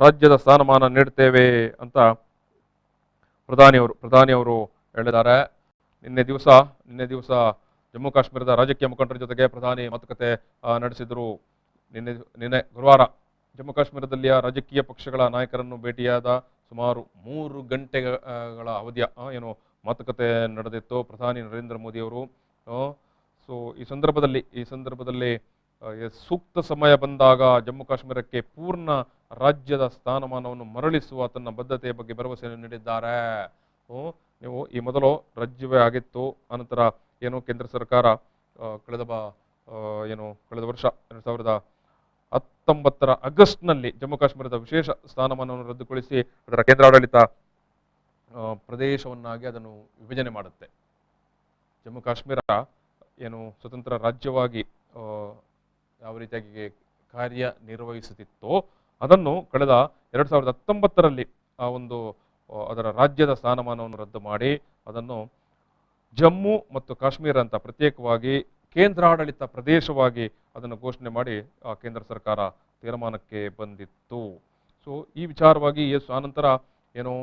ರಾಜ್ಯದ ಸ್ಥಾನಮಾನ ನೀಡ್ತೇವೆ ಅಂತ ಪ್ರಧಾನಿಯವರು ಹೇಳಿದ್ದಾರೆ. ನಿನ್ನೆ ದಿವಸ ಜಮ್ಮು ಕಾಶ್ಮೀರದ ರಾಜಕೀಯ ಮುಖಂಡರ ಜೊತೆಗೆ ಪ್ರಧಾನಿ ಮಾತುಕತೆ ನಡೆಸಿದರು. ನಿನ್ನೆ ಗುರುವಾರ ಜಮ್ಮು ಕಾಶ್ಮೀರದಲ್ಲಿಯ ರಾಜಕೀಯ ಪಕ್ಷಗಳ ನಾಯಕರನ್ನು ಭೇಟಿಯಾದ ಸುಮಾರು 3 ಗಂಟೆಗಳ ಅವಧಿಯ ಏನು ಮಾತುಕತೆ ನಡೆದಿತ್ತು ಪ್ರಧಾನಿ ನರೇಂದ್ರ ಮೋದಿ ಅವರು. ಸೊ ಈ ಸಂದರ್ಭದಲ್ಲಿ ಸೂಕ್ತ ಸಮಯ ಬಂದಾಗ ಜಮ್ಮು ಕಾಶ್ಮೀರಕ್ಕೆ ಪೂರ್ಣ ರಾಜ್ಯದ ಸ್ಥಾನಮಾನವನ್ನು ಮರಳಿಸುವ ತನ್ನ ಬದ್ಧತೆಯ ಬಗ್ಗೆ ಭರವಸೆಯನ್ನು ನೀಡಿದ್ದಾರೆ. ನೀವು ಈ ಮೊದಲು ರಾಜ್ಯವೇ ಆಗಿತ್ತು, ಅನಂತರ ಏನು ಕೇಂದ್ರ ಸರ್ಕಾರ ಕಳೆದ ವರ್ಷ 2019 ಆಗಸ್ಟ್ನಲ್ಲಿ ಜಮ್ಮು ಕಾಶ್ಮೀರದ ವಿಶೇಷ ಸ್ಥಾನಮಾನವನ್ನು ರದ್ದುಗೊಳಿಸಿ ಅದರ ಕೇಂದ್ರಾಡಳಿತ ಪ್ರದೇಶವನ್ನಾಗಿ ಅದನ್ನು ವಿಭಜನೆ ಮಾಡುತ್ತೆ. ಜಮ್ಮು ಕಾಶ್ಮೀರ ಏನು ಸ್ವತಂತ್ರ ರಾಜ್ಯವಾಗಿ ಯಾವ ರೀತಿಯಾಗಿ ಕಾರ್ಯನಿರ್ವಹಿಸುತ್ತಿತ್ತೋ ಅದನ್ನು ಕಳೆದ 2019ರಲ್ಲಿ ಅದರ ರಾಜ್ಯದ ಸ್ಥಾನಮಾನವನ್ನು ರದ್ದು ಮಾಡಿ ಅದನ್ನು ಜಮ್ಮು ಮತ್ತು ಕಾಶ್ಮೀರ ಅಂತ ಪ್ರತ್ಯೇಕವಾಗಿ ಕೇಂದ್ರಾಡಳಿತ ಪ್ರದೇಶವಾಗಿ ಅದನ್ನು ಘೋಷಣೆ ಮಾಡಿ ಕೇಂದ್ರ ಸರ್ಕಾರ ತೀರ್ಮಾನಕ್ಕೆ ಬಂದಿತ್ತು. ಸೊ ಈ ವಿಚಾರವಾಗಿ ಆನಂತರ ಏನು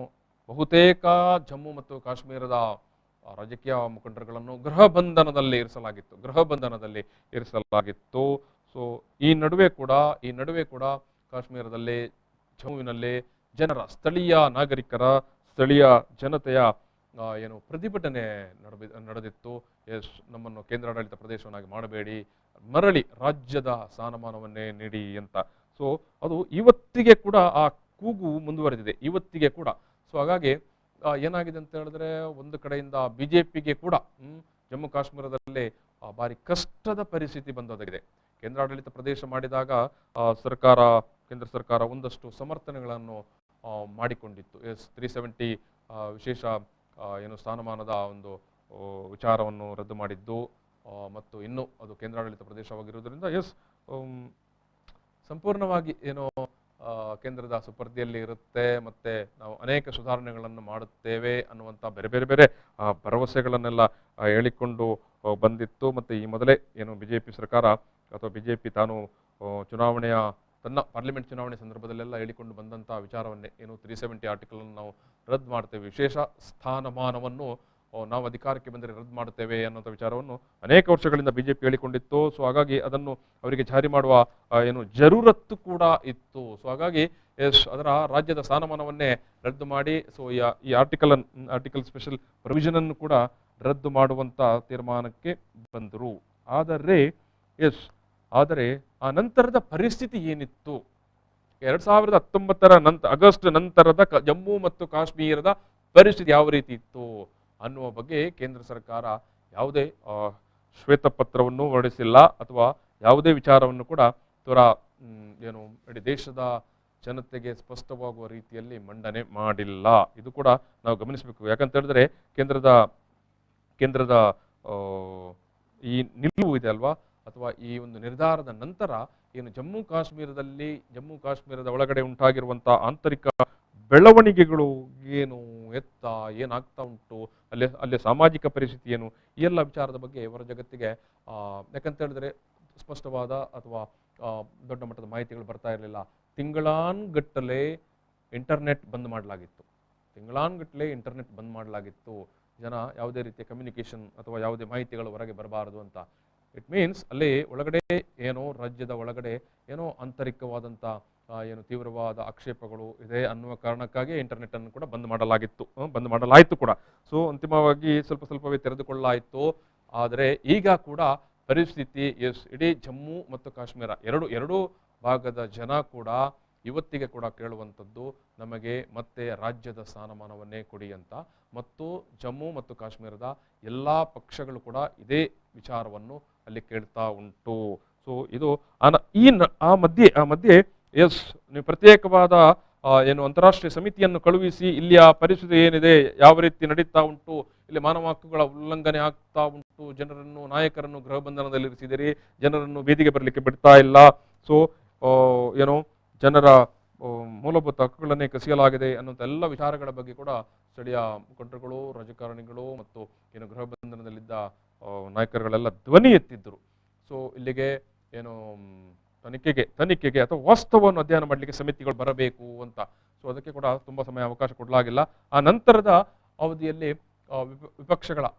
ಬಹುತೇಕ ಜಮ್ಮು ಮತ್ತು ಕಾಶ್ಮೀರದ ರಾಜಕೀಯ ಮುಖಂಡರುಗಳನ್ನು ಗೃಹ ಬಂಧನದಲ್ಲಿ ಇರಿಸಲಾಗಿತ್ತು. ಸೊ ಈ ನಡುವೆ ಕೂಡ ಕಾಶ್ಮೀರದಲ್ಲಿ ಜಮ್ಮುವಿನಲ್ಲಿ ಸ್ಥಳೀಯ ನಾಗರಿಕರ ಸ್ಥಳೀಯ ಜನತೆಯ ಏನು ಪ್ರತಿಭಟನೆ ನಡೆದಿತ್ತು. ನಮ್ಮನ್ನು ಕೇಂದ್ರಾಡಳಿತ ಪ್ರದೇಶವನ್ನಾಗಿ ಮಾಡಬೇಡಿ, ಮರಳಿ ರಾಜ್ಯದ ಸ್ಥಾನಮಾನವನ್ನೇ ನೀಡಿ ಅಂತ. ಸೊ ಅದು ಇವತ್ತಿಗೆ ಕೂಡ ಆ ಕೂಗು ಮುಂದುವರೆದಿದೆ, ಇವತ್ತಿಗೆ ಕೂಡ. ಸೊ ಹಾಗಾಗಿ ಏನಾಗಿದೆ ಅಂತ ಹೇಳಿದ್ರೆ, ಒಂದು ಕಡೆಯಿಂದ ಬಿಜೆಪಿಗೆ ಕೂಡ ಜಮ್ಮು ಕಾಶ್ಮೀರದಲ್ಲಿ ಭಾರಿ ಕಷ್ಟದ ಪರಿಸ್ಥಿತಿ ಬಂದೊದಗಿದೆ. ಕೇಂದ್ರಾಡಳಿತ ಪ್ರದೇಶ ಮಾಡಿದಾಗ ಕೇಂದ್ರ ಸರ್ಕಾರ ಒಂದಷ್ಟು ಸಮರ್ಥನೆಗಳನ್ನು ಮಾಡಿಕೊಂಡಿತ್ತು. 370 ವಿಶೇಷ ಏನು ಸ್ಥಾನಮಾನದ ಒಂದು ವಿಚಾರವನ್ನು ರದ್ದು ಮಾಡಿದ್ದು ಮತ್ತು ಇನ್ನೂ ಅದು ಕೇಂದ್ರಾಡಳಿತ ಪ್ರದೇಶವಾಗಿರುವುದರಿಂದ ಸಂಪೂರ್ಣವಾಗಿ ಏನೋ ಕೇಂದ್ರದ ಸುಪರ್ದಿಯಲ್ಲಿ ಇರುತ್ತೆ, ಮತ್ತೆ ನಾವು ಅನೇಕ ಸುಧಾರಣೆಗಳನ್ನು ಮಾಡುತ್ತೇವೆ ಅನ್ನುವಂಥ ಬೇರೆ ಬೇರೆ ಬೇರೆ ಭರವಸೆಗಳನ್ನೆಲ್ಲ ಹೇಳಿಕೊಂಡು ಬಂದಿತ್ತು. ಮತ್ತು ಈ ಮೊದಲೇ ಏನು ಬಿಜೆಪಿ ಸರ್ಕಾರ ಅಥವಾ ಬಿಜೆಪಿ ತಾನು ಚುನಾವಣೆಯ ತನ್ನ ಪಾರ್ಲಿಮೆಂಟ್ ಚುನಾವಣೆ ಸಂದರ್ಭದಲ್ಲೆಲ್ಲ ಹೇಳಿಕೊಂಡು ಬಂದಂಥ ವಿಚಾರವನ್ನೇ ಏನು 370 ಆರ್ಟಿಕಲ್ ಅನ್ನು ನಾವು ರದ್ದು ಮಾಡ್ತೇವೆ, ವಿಶೇಷ ಸ್ಥಾನಮಾನವನ್ನು ನಾವು ಅಧಿಕಾರಕ್ಕೆ ಬಂದರೆ ರದ್ದು ಮಾಡುತ್ತೇವೆ ಅನ್ನೋಂಥ ವಿಚಾರವನ್ನು ಅನೇಕ ವರ್ಷಗಳಿಂದ ಬಿಜೆಪಿ ಹೇಳಿಕೊಂಡಿತ್ತು. ಸೊ ಹಾಗಾಗಿ ಅದನ್ನು ಅವರಿಗೆ ಜಾರಿ ಮಾಡುವ ಏನು ಜರೂರತ್ತು ಕೂಡ ಇತ್ತು. ಸೊ ಹಾಗಾಗಿ ಅದರ ರಾಜ್ಯದ ಸ್ಥಾನಮಾನವನ್ನೇ ರದ್ದು ಮಾಡಿ ಸೊ ಈ ಆರ್ಟಿಕಲ್ ಸ್ಪೆಷಲ್ ಪ್ರೊವಿಷನ್ ಅನ್ನು ಕೂಡ ರದ್ದು ಮಾಡುವಂತ ತೀರ್ಮಾನಕ್ಕೆ ಬಂದರು. ಆದರೆ ಆ ನಂತರದ ಪರಿಸ್ಥಿತಿ ಏನಿತ್ತು, 2019 ಆಗಸ್ಟ್ ನಂತರದ ಜಮ್ಮು ಮತ್ತು ಕಾಶ್ಮೀರದ ಪರಿಸ್ಥಿತಿ ಯಾವ ರೀತಿ ಇತ್ತು ಅನ್ನುವ ಬಗ್ಗೆ ಕೇಂದ್ರ ಸರ್ಕಾರ ಯಾವುದೇ ಶ್ವೇತಪತ್ರವನ್ನು ಹೊರಡಿಸಿಲ್ಲ ಅಥವಾ ಯಾವುದೇ ವಿಚಾರವನ್ನು ಕೂಡ ಏನು ಇಡೀ ದೇಶದ ಜನತೆಗೆ ಸ್ಪಷ್ಟವಾಗುವ ರೀತಿಯಲ್ಲಿ ಮಂಡನೆ ಮಾಡಿಲ್ಲ. ಇದು ಕೂಡ ನಾವು ಗಮನಿಸಬೇಕು. ಯಾಕಂತ ಹೇಳಿದ್ರೆ ಕೇಂದ್ರದ ಈ ನಿಲುವು ಇದೆ ಅಲ್ವಾ, ಅಥವಾ ಈ ಒಂದು ನಿರ್ಧಾರದ ನಂತರ ಏನು ಜಮ್ಮು ಕಾಶ್ಮೀರದ ಒಳಗಡೆ ಉಂಟಾಗಿರುವಂತಹ ಆಂತರಿಕ ಬೆಳವಣಿಗೆಗಳು ಏನು ಏನಾಗ್ತಾ ಉಂಟು, ಅಲ್ಲಿ ಸಾಮಾಜಿಕ ಪರಿಸ್ಥಿತಿ ಏನು, ಈ ಎಲ್ಲ ವಿಚಾರದ ಬಗ್ಗೆ ಹೊರ ಜಗತ್ತಿಗೆ ಯಾಕಂತ ಹೇಳಿದ್ರೆ ಸ್ಪಷ್ಟವಾದ ಅಥವಾ ದೊಡ್ಡ ಮಟ್ಟದ ಮಾಹಿತಿಗಳು ಬರ್ತಾ ಇರಲಿಲ್ಲ. ತಿಂಗಳಾನ್ಗಟ್ಟಲೆ ಇಂಟರ್ನೆಟ್ ಬಂದ್ ಮಾಡಲಾಗಿತ್ತು. ಜನ ಯಾವುದೇ ರೀತಿಯ ಕಮ್ಯುನಿಕೇಶನ್ ಅಥವಾ ಯಾವುದೇ ಮಾಹಿತಿಗಳು ಹೊರಗೆ ಬರಬಾರದು ಅಂತ. ಇಟ್ ಮೀನ್ಸ್ ಅಲ್ಲಿ ಒಳಗಡೆ ರಾಜ್ಯದ ಒಳಗಡೆ ಆಂತರಿಕವಾದಂಥ ಏನು ತೀವ್ರವಾದ ಆಕ್ಷೇಪಗಳು ಇದೆ ಅನ್ನುವ ಕಾರಣಕ್ಕಾಗಿ ಇಂಟರ್ನೆಟ್ ಅನ್ನು ಕೂಡ ಬಂದ್ ಮಾಡಲಾಯಿತು ಕೂಡ. ಸೊ ಅಂತಿಮವಾಗಿ ಸ್ವಲ್ಪವೇ ತೆರೆದುಕೊಳ್ಳಲಾಯಿತು. ಆದರೆ ಈಗ ಕೂಡ ಪರಿಸ್ಥಿತಿ ಇಡೀ ಜಮ್ಮು ಮತ್ತು ಕಾಶ್ಮೀರ ಎರಡೂ ಭಾಗದ ಜನ ಕೂಡ ಇವತ್ತಿಗೆ ಕೂಡ ಕೇಳುವಂಥದ್ದು ನಮಗೆ ಮತ್ತೆ ರಾಜ್ಯದ ಸ್ಥಾನಮಾನವನ್ನೇ ಕೊಡಿ ಅಂತ. ಮತ್ತು ಜಮ್ಮು ಮತ್ತು ಕಾಶ್ಮೀರದ ಎಲ್ಲ ಪಕ್ಷಗಳು ಕೂಡ ಇದೇ ವಿಚಾರವನ್ನು ಅಲ್ಲಿ ಕೇಳ್ತಾ ಉಂಟು. ಸೊ ಇದು ಆ ಮಧ್ಯೆ ನೀವು ಪ್ರತ್ಯೇಕವಾದ ಏನು ಅಂತಾರಾಷ್ಟ್ರೀಯ ಸಮಿತಿಯನ್ನು ಕಳುಹಿಸಿ ಇಲ್ಲಿಯ ಪರಿಸ್ಥಿತಿ ಏನಿದೆ, ಯಾವ ರೀತಿ ನಡೀತಾ ಉಂಟು, ಇಲ್ಲಿ ಮಾನವ ಹಕ್ಕುಗಳ ಉಲ್ಲಂಘನೆ ಆಗ್ತಾ ಉಂಟು, ನಾಯಕರನ್ನು ಗೃಹ ಬಂಧನದಲ್ಲಿರಿಸಿದಿರಿ, ಜನರನ್ನು ಬೀದಿಗೆ ಬರಲಿಕ್ಕೆ ಬಿಡ್ತಾ ಇಲ್ಲ, ಸೊ ಜನರ ಮೂಲಭೂತ ಹಕ್ಕುಗಳನ್ನೇ ಕಸಿಯಲಾಗಿದೆ ಅನ್ನುವಂಥ ಎಲ್ಲ ವಿಚಾರಗಳ ಬಗ್ಗೆ ಕೂಡ ಸ್ಥಳೀಯ ಮುಖಂಡರುಗಳು, ರಾಜಕಾರಣಿಗಳು ಮತ್ತು ಗೃಹ ಬಂಧನದಲ್ಲಿದ್ದ ನಾಯಕರುಗಳೆಲ್ಲ ಧ್ವನಿ ಎತ್ತಿದ್ದರು. ಸೊ ಇಲ್ಲಿಗೆ ತನಿಖೆಗೆ ಅಥವಾ ವಾಸ್ತವವನ್ನು ಅಧ್ಯಯನ ಮಾಡಲಿಕ್ಕೆ ಸಮಿತಿಗಳು ಬರಬೇಕು ಅಂತ. ಸೊ ಅದಕ್ಕೆ ಕೂಡ ತುಂಬಾ ಸಮಯ ಅವಕಾಶ ಕೊಡಲಾಗಿಲ್ಲ. ಆ ನಂತರದ ಅವಧಿಯಲ್ಲಿ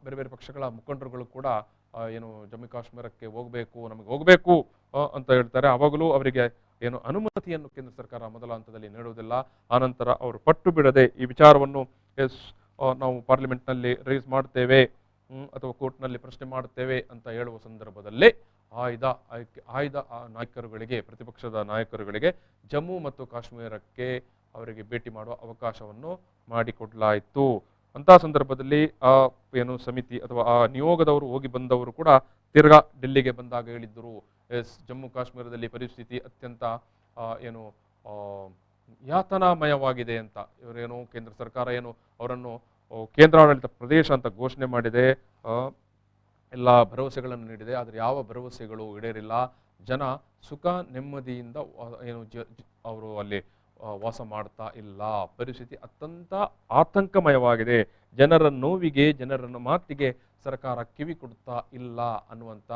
ಬೇರೆ ಬೇರೆ ಪಕ್ಷಗಳ ಮುಖಂಡರುಗಳು ಕೂಡ ಜಮ್ಮು ಕಾಶ್ಮೀರಕ್ಕೆ ನಮಗೆ ಹೋಗಬೇಕು ಅಂತ ಹೇಳ್ತಾರೆ. ಅವಾಗಲೂ ಅವರಿಗೆ ಅನುಮತಿಯನ್ನು ಕೇಂದ್ರ ಸರ್ಕಾರ ಮೊದಲ ಹಂತದಲ್ಲಿ ನೀಡುವುದಿಲ್ಲ. ಆನಂತರ ಅವರು ಪಟ್ಟು ಬಿಡದೆ ಈ ವಿಚಾರವನ್ನು ನಾವು ಪಾರ್ಲಿಮೆಂಟ್ನಲ್ಲಿ ರೈಸ್ ಮಾಡ್ತೇವೆ ಅಥವಾ ಕೋರ್ಟ್ನಲ್ಲಿ ಪ್ರಶ್ನೆ ಮಾಡುತ್ತೇವೆ ಅಂತ ಹೇಳುವ ಸಂದರ್ಭದಲ್ಲಿ ಆಯ್ದ ನಾಯಕರುಗಳಿಗೆ, ಪ್ರತಿಪಕ್ಷದ ನಾಯಕರುಗಳಿಗೆ ಜಮ್ಮು ಮತ್ತು ಕಾಶ್ಮೀರಕ್ಕೆ ಅವರಿಗೆ ಭೇಟಿ ಮಾಡುವ ಅವಕಾಶವನ್ನು ಮಾಡಿಕೊಡಲಾಯಿತು. ಅಂತಹ ಸಂದರ್ಭದಲ್ಲಿ ಆ ಸಮಿತಿ ಅಥವಾ ಆ ನಿಯೋಗದವರು ಹೋಗಿ ಬಂದವರು ಕೂಡ ತಿರ್ಗಾ ಡೆಲ್ಲಿಗೆ ಬಂದಾಗ ಹೇಳಿದ್ದರು, ಜಮ್ಮು ಕಾಶ್ಮೀರದಲ್ಲಿ ಪರಿಸ್ಥಿತಿ ಅತ್ಯಂತ ಯಾತನಾಮಯವಾಗಿದೆ ಅಂತ. ಕೇಂದ್ರ ಸರ್ಕಾರ ಅವರನ್ನು ಕೇಂದ್ರಾಡಳಿತ ಪ್ರದೇಶ ಅಂತ ಘೋಷಣೆ ಮಾಡಿದೆ, ಎಲ್ಲ ಭರವಸೆಗಳನ್ನು ನೀಡಿದೆ, ಆದರೆ ಯಾವ ಭರವಸೆಗಳು ಈಡೇರಿಲ್ಲ. ಜನ ಸುಖ ನೆಮ್ಮದಿಯಿಂದ ಅವರು ಅಲ್ಲಿ ವಾಸ ಮಾಡ್ತಾ ಇಲ್ಲ. ಪರಿಸ್ಥಿತಿ ಅತ್ಯಂತ ಆತಂಕಮಯವಾಗಿದೆ. ಜನರ ನೋವಿಗೆ, ಜನರ ಮಾತಿಗೆ ಸರ್ಕಾರ ಕಿವಿ ಕೊಡ್ತಾ ಇಲ್ಲ ಅನ್ನುವಂಥ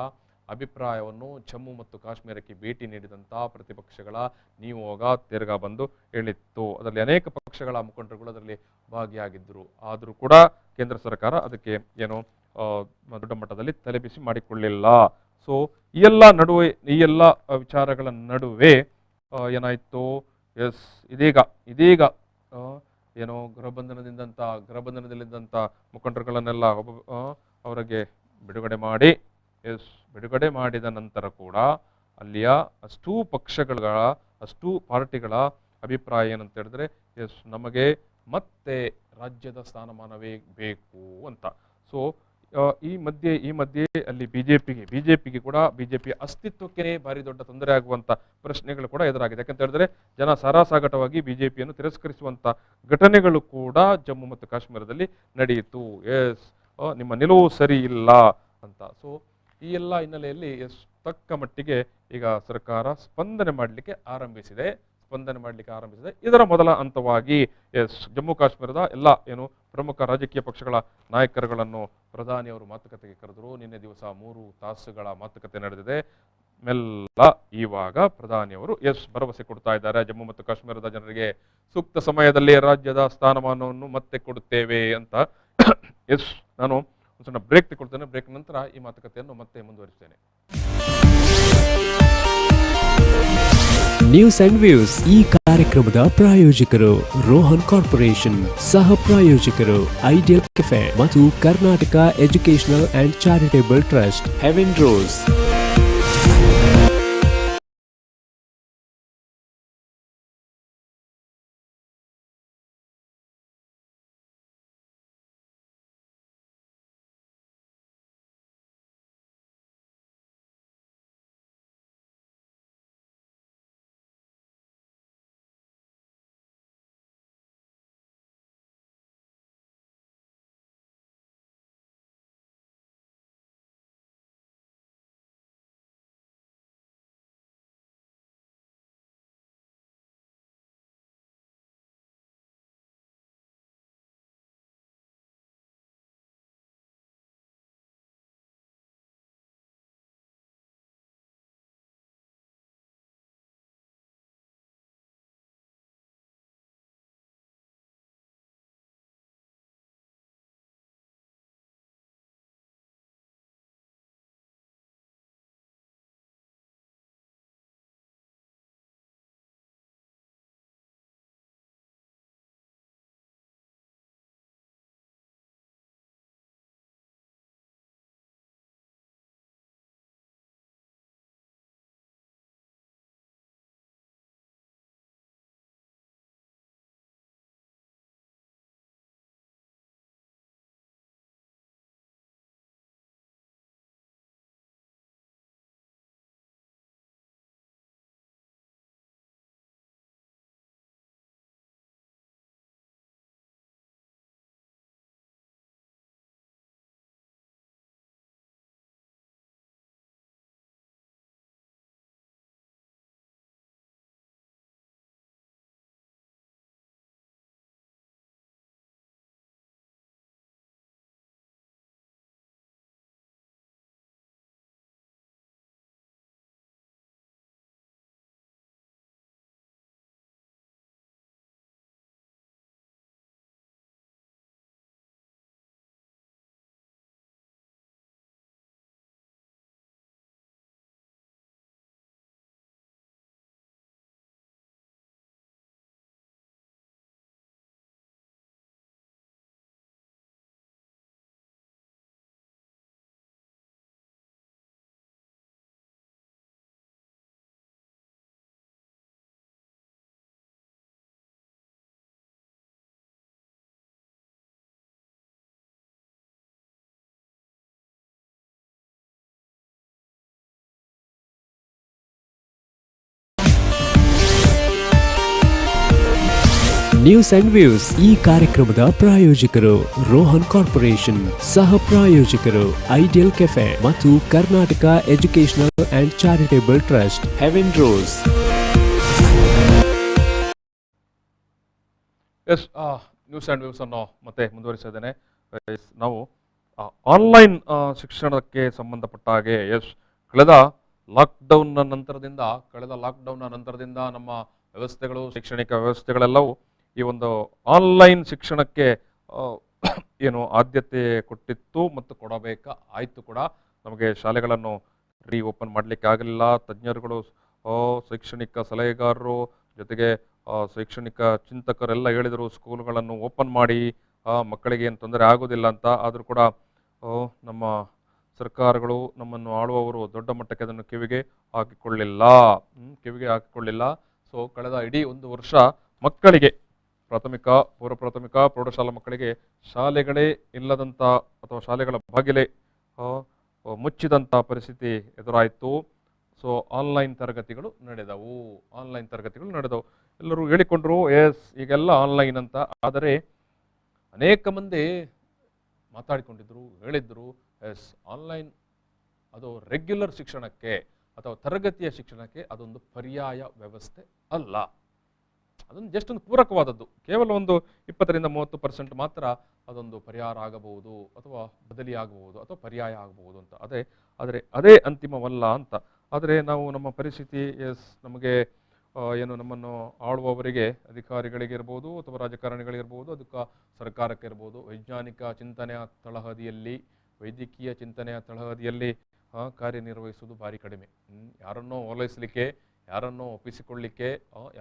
ಅಭಿಪ್ರಾಯವನ್ನು ಜಮ್ಮು ಮತ್ತು ಕಾಶ್ಮೀರಕ್ಕೆ ಭೇಟಿ ನೀಡಿದಂಥ ಪ್ರತಿಪಕ್ಷಗಳ ನಿಯೋಗ ತಿರ್ಗಾ ಬಂದು ಹೇಳಿತ್ತು. ಅದರಲ್ಲಿ ಅನೇಕ ಪಕ್ಷಗಳ ಮುಖಂಡರುಗಳು ಅದರಲ್ಲಿ ಭಾಗಿಯಾಗಿದ್ದರು. ಆದರೂ ಕೂಡ ಕೇಂದ್ರ ಸರ್ಕಾರ ಅದಕ್ಕೆ ದೊಡ್ಡ ಮಟ್ಟದಲ್ಲಿ ತಲೆಬಿಸಿ ಮಾಡಿಕೊಳ್ಳಿಲ್ಲ. ಸೊ ಈ ಎಲ್ಲ ವಿಚಾರಗಳ ನಡುವೆ ಏನಾಯ್ತು, ಇದೀಗ ಗೃಹ ಬಂಧನದಲ್ಲಿದ್ದಂಥ ಮುಖಂಡರುಗಳನ್ನೆಲ್ಲ ಅವರಿಗೆ ಬಿಡುಗಡೆ ಮಾಡಿದ ನಂತರ ಕೂಡ ಅಲ್ಲಿಯ ಅಷ್ಟೂ ಪಾರ್ಟಿಗಳ ಅಭಿಪ್ರಾಯ ಏನಂತ ಹೇಳಿದ್ರೆ ನಮಗೆ ಮತ್ತೆ ರಾಜ್ಯದ ಸ್ಥಾನಮಾನವೇ ಬೇಕು ಅಂತ. ಸೊ ಈ ಮಧ್ಯೆ ಅಲ್ಲಿ ಬಿಜೆಪಿಗೆ ಕೂಡ ಬಿಜೆಪಿಯ ಅಸ್ತಿತ್ವಕ್ಕೆ ಭಾರಿ ದೊಡ್ಡ ತೊಂದರೆ ಆಗುವಂತ ಪ್ರಶ್ನೆಗಳು ಕೂಡ ಎದುರಾಗಿದೆ. ಯಾಕಂತ ಹೇಳಿದ್ರೆ ಜನ ಸಾರಾಸಾಗಟವಾಗಿ ಬಿಜೆಪಿಯನ್ನು ತಿರಸ್ಕರಿಸುವಂತ ಘಟನೆಗಳು ಕೂಡ ಜಮ್ಮು ಮತ್ತು ಕಾಶ್ಮೀರದಲ್ಲಿ ನಡೆಯಿತು. ಎಸ್, ನಿಮ್ಮ ನಿಲುವು ಸರಿ ಇಲ್ಲ ಅಂತ. ಸೊ ಈ ಎಲ್ಲ ಹಿನ್ನೆಲೆಯಲ್ಲಿ ತಕ್ಕ ಮಟ್ಟಿಗೆ ಈಗ ಸರ್ಕಾರ ಸ್ಪಂದನೆ ಮಾಡಲಿಕ್ಕೆ ಆರಂಭಿಸಿದೆ. ಇದರ ಮೊದಲ ಹಂತವಾಗಿ ಜಮ್ಮು ಕಾಶ್ಮೀರದ ಎಲ್ಲ ಪ್ರಮುಖ ರಾಜಕೀಯ ಪಕ್ಷಗಳ ನಾಯಕರುಗಳನ್ನು ಪ್ರಧಾನಿಯವರು ಮಾತುಕತೆಗೆ ಕರೆದರು. ನಿನ್ನೆ ದಿವಸ 3 ತಾಸುಗಳ ಮಾತುಕತೆ ನಡೆದಿದೆ. ಮೆಲ್ಲ ಇವಾಗ ಪ್ರಧಾನಿಯವರು ಭರವಸೆ ಕೊಡ್ತಾ ಇದ್ದಾರೆ, ಜಮ್ಮು ಮತ್ತು ಕಾಶ್ಮೀರದ ಜನರಿಗೆ ಸೂಕ್ತ ಸಮಯದಲ್ಲಿ ರಾಜ್ಯದ ಸ್ಥಾನಮಾನವನ್ನು ಮತ್ತೆ ಕೊಡುತ್ತೇವೆ ಅಂತ. ನಾನು ಒಂದು ಸಣ್ಣ ಬ್ರೇಕ್ ತಗೊಳ್ತೇನೆ. ಬ್ರೇಕ್ ನಂತರ ಈ ಮಾತುಕತೆಯನ್ನು ಮತ್ತೆ ಮುಂದುವರಿಸ್ತೇನೆ. ನ್ಯೂಸ್ ಅಂಡ್ ವ್ಯೂಸ್ ಈ ಕಾರ್ಯಕ್ರಮದ ಪ್ರಾಯೋಜಕರು ರೋಹನ್ ಕಾರ್ಪೊರೇಷನ್, ಸಹ ಪ್ರಾಯೋಜಕರು ಐಡಿಯಲ್ ಕೆಫೆ ಮತ್ತು Karnataka educational and charitable trust, Heaven rose. News and views ಈ ಕಾರ್ಯಕ್ರಮದ ಪ್ರಾಯೋಜಕರು ರೋಹನ್ ಕಾರ್ಪೊರೇಷನ್, ಸಹ ಪ್ರಾಯೋಜಕರು ಐಡಿಯಲ್ ಕೆಫೆ ಮತ್ತು Karnataka educational and charitable trust, Heaven rose. News and views ಅನ್ನು ಮತ್ತೆ ಮುಂದುವರಿಸಿದ್ದೇನೆ. ನಾವು ಆನ್ಲೈನ್ ಶಿಕ್ಷಣಕ್ಕೆ ಸಂಬಂಧಪಟ್ಟ ಹಾಗೆ ಕಳೆದ ಲಾಕ್ಡೌನ್ ನಂತರದಿಂದ ನಮ್ಮ ವ್ಯವಸ್ಥೆಗಳು, ಶೈಕ್ಷಣಿಕ ವ್ಯವಸ್ಥೆಗಳೆಲ್ಲವೂ ಈ ಒಂದು ಆನ್ಲೈನ್ ಶಿಕ್ಷಣಕ್ಕೆ ಆದ್ಯತೆ ಕೊಟ್ಟಿತ್ತು ಮತ್ತು ಆಯ್ತು ಕೂಡ. ನಮಗೆ ಶಾಲೆಗಳನ್ನು ಓಪನ್ ಮಾಡಲಿಕ್ಕೆ ಆಗಲಿಲ್ಲ. ತಜ್ಞರುಗಳು, ಶೈಕ್ಷಣಿಕ ಸಲಹೆಗಾರರು, ಜೊತೆಗೆ ಶೈಕ್ಷಣಿಕ ಚಿಂತಕರೆಲ್ಲ ಹೇಳಿದರು ಸ್ಕೂಲ್ಗಳನ್ನು ಓಪನ್ ಮಾಡಿ, ಮಕ್ಕಳಿಗೆ ಏನು ತೊಂದರೆ ಆಗೋದಿಲ್ಲ ಅಂತ. ಆದರೂ ಕೂಡ ನಮ್ಮ ಸರ್ಕಾರಗಳು, ನಮ್ಮನ್ನು ಆಳುವವರು ದೊಡ್ಡ ಮಟ್ಟಕ್ಕೆ ಅದನ್ನು ಕಿವಿಗೆ ಹಾಕಿಕೊಳ್ಳಿಲ್ಲ. ಸೊ ಕಳೆದ ಇಡೀ 1 ವರ್ಷ ಮಕ್ಕಳಿಗೆ ಪ್ರಾಥಮಿಕ, ಪೂರ್ವ ಪ್ರಾಥಮಿಕ, ಪ್ರೌಢಶಾಲಾ ಮಕ್ಕಳಿಗೆ ಶಾಲೆಗಳೇ ಇಲ್ಲದಂಥ ಅಥವಾ ಶಾಲೆಗಳ ಬಾಗಿಲೇ ಮುಚ್ಚಿದಂಥ ಪರಿಸ್ಥಿತಿ ಎದುರಾಯಿತು. ಸೊ ಆನ್ಲೈನ್ ತರಗತಿಗಳು ನಡೆದವು. ಎಲ್ಲರೂ ಹೇಳಿಕೊಂಡ್ರು ಎಸ್ ಈಗೆಲ್ಲ ಆನ್ಲೈನ್ ಅಂತ. ಆದರೆ ಅನೇಕ ಮಂದಿ ಮಾತಾಡಿಕೊಂಡಿದ್ರು, ಹೇಳಿದ್ರು ಎಸ್ ಆನ್ಲೈನ್ ಅದು ರೆಗ್ಯುಲರ್ ಶಿಕ್ಷಣಕ್ಕೆ ಅಥವಾ ತರಗತಿಯ ಶಿಕ್ಷಣಕ್ಕೆ ಅದೊಂದು ಪರ್ಯಾಯ ವ್ಯವಸ್ಥೆ ಅಲ್ಲ, ಅದೊಂದು ಜಸ್ಟ್ ಒಂದು ಪೂರಕವಾದದ್ದು. ಕೇವಲ ಒಂದು 20-30% ಮಾತ್ರ ಅದೊಂದು ಪರಿಹಾರ ಆಗಬಹುದು ಅಥವಾ ಬದಲಿ ಆಗಬಹುದು ಅಥವಾ ಪರ್ಯಾಯ ಆಗಬಹುದು ಅಂತ. ಅದೇ ಅಂತಿಮವಲ್ಲ ಅಂತ. ಆದರೆ ನಾವು ನಮ್ಮ ಪರಿಸ್ಥಿತಿ ನಮಗೆ ನಮ್ಮನ್ನು ಆಳುವವರಿಗೆ, ಅಧಿಕಾರಿಗಳಿಗಿರ್ಬೋದು ಅಥವಾ ರಾಜಕಾರಣಿಗಳಿಗಿರ್ಬೋದು, ಅದಕ್ಕೆ ಸರ್ಕಾರಕ್ಕೆ ಇರ್ಬೋದು, ವೈಜ್ಞಾನಿಕ ಚಿಂತನೆಯ ತಳಹದಿಯಲ್ಲಿ, ವೈದ್ಯಕೀಯ ಚಿಂತನೆಯ ತಳಹದಿಯಲ್ಲಿ ಕಾರ್ಯನಿರ್ವಹಿಸುವುದು ಭಾರಿ ಕಡಿಮೆ. ಯಾರನ್ನೋ ಓಲೈಸಲಿಕ್ಕೆ, ಯಾರನ್ನೋ ಒಪ್ಪಿಸಿಕೊಳ್ಳಿಕ್ಕೆ,